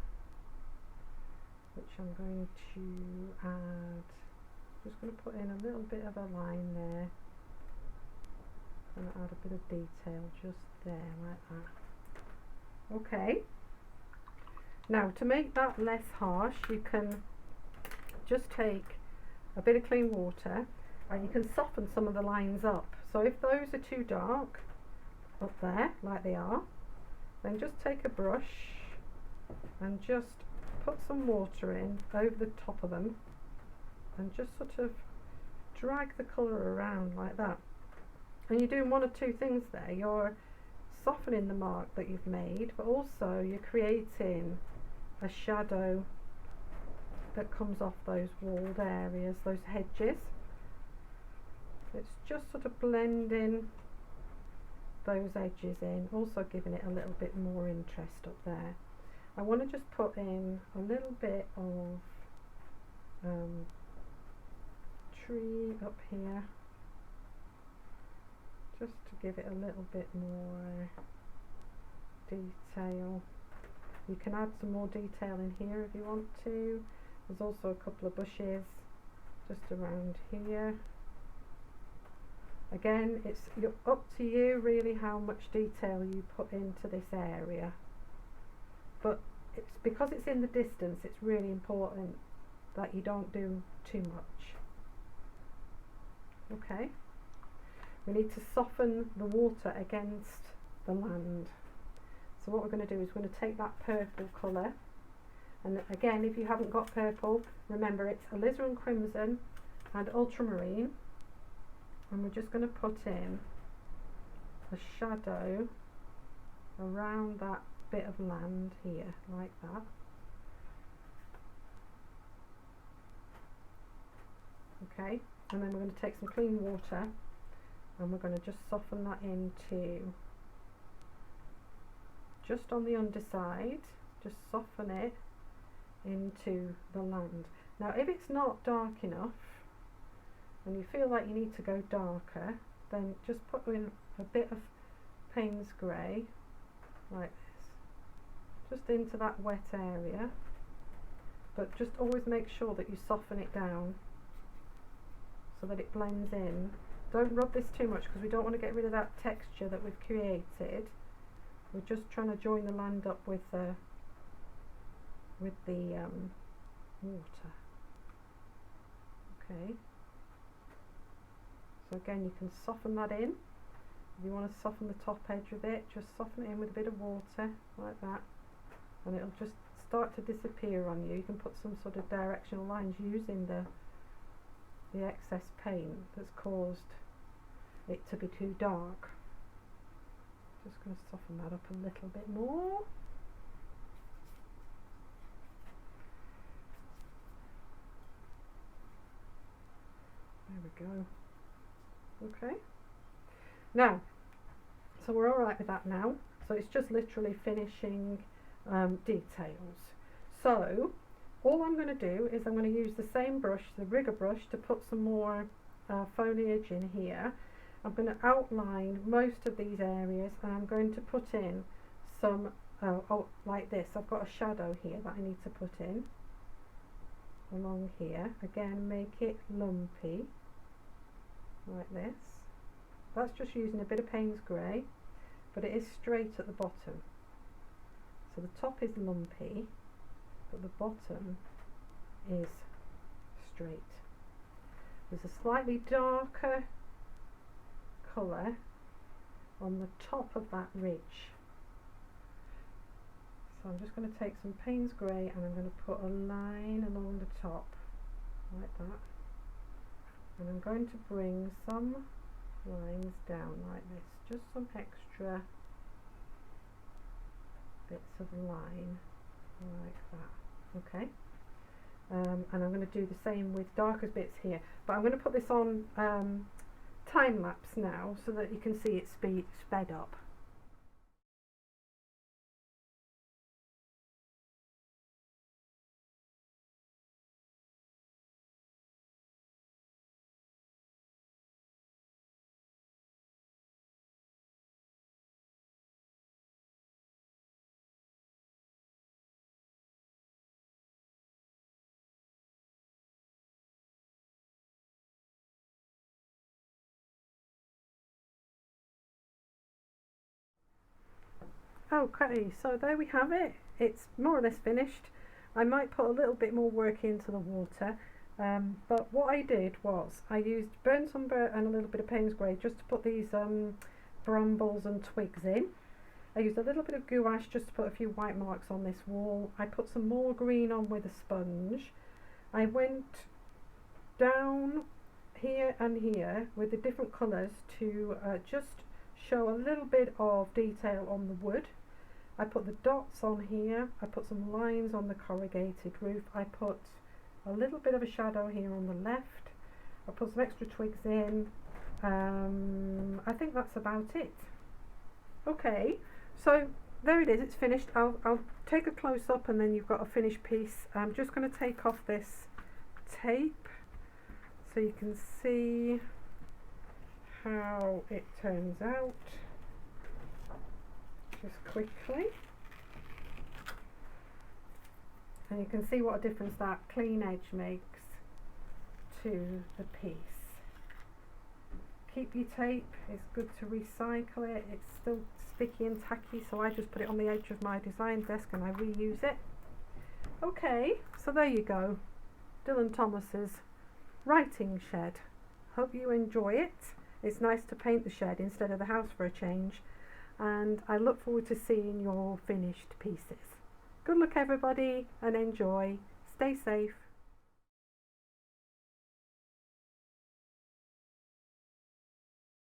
which I'm going to add, just going to put in a little bit of a line there. I'm going to add a bit of detail just there, like that. Okay, now to make that less harsh, you can just take a bit of clean water and you can soften some of the lines up. So if those are too dark up there, like they are, then just take a brush and just put some water in over the top of them and just sort of drag the colour around like that. And you're doing one of two things there. You're softening the mark that you've made, but also you're creating a shadow that comes off those walled areas, those hedges. It's just sort of blending those edges in, also giving it a little bit more interest up there. I want to just put in a little bit of tree up here, just to give it a little bit more detail. You can add some more detail in here if you want to. There's also a couple of bushes just around here. Again, it's up to you really how much detail you put into this area, but it's because it's in the distance, it's really important that you don't do too much. Okay, we need to soften the water against the land. So what we're going to do is we're going to take that purple colour, and again, if you haven't got purple, remember it's alizarin crimson and ultramarine, and we're just going to put in a shadow around that bit of land here, like that. Okay, and then we're going to take some clean water and we're going to just soften that into, just on the underside, just soften it into the land. Now if it's not dark enough and you feel like you need to go darker, then just put in a bit of Payne's grey, like this, just into that wet area, but just always make sure that you soften it down so that it blends in. Don't rub this too much because we don't want to get rid of that texture that we've created. We're just trying to join the land up with the water. Okay. So again, you can soften that in. If you want to soften the top edge of it, just soften it in with a bit of water, like that, and it'll just start to disappear on you. You can put some sort of directional lines using the excess paint that's caused it to be too dark. Just going to soften that up a little bit more. There we go. Okay. Now, so we're all right with that now. So it's just literally finishing details. So all I'm going to do is I'm going to use the same brush, the rigger brush, to put some more foliage in here. I'm going to outline most of these areas, and I'm going to put in some, like this. I've got a shadow here that I need to put in along here. Again, make it lumpy, like this. That's just using a bit of Payne's grey, but it is straight at the bottom. So the top is lumpy, but the bottom is straight. There's a slightly darker colour on the top of that ridge. So I'm just going to take some Payne's grey and I'm going to put a line along the top, like that. And I'm going to bring some lines down like this, just some extra bits of line like that. Okay, and I'm going to do the same with darker bits here, but I'm going to put this on time lapse now so that you can see it sped up. Okay, so there we have it. It's more or less finished. I might put a little bit more work into the water, but what I did was I used burnt umber and a little bit of Payne's grey just to put these brambles and twigs in. I used a little bit of gouache just to put a few white marks on this wall. I put some more green on with a sponge. I went down here and here with the different colours to just show a little bit of detail on the wood. I put the dots on here, I put some lines on the corrugated roof, I put a little bit of a shadow here on the left, I put some extra twigs in. I think that's about it. Okay, so there it is, it's finished. I'll take a close up and then you've got a finished piece. I'm just going to take off this tape so you can see how it turns out, just quickly, and you can see what a difference that clean edge makes to the piece. Keep your tape, it's good to recycle it, it's still sticky and tacky, so I just put it on the edge of my design desk and I reuse it. Okay, so there you go, Dylan Thomas's writing shed. Hope you enjoy it. It's nice to paint the shed instead of the house for a change, and I look forward to seeing your finished pieces. Good luck everybody and enjoy. Stay safe.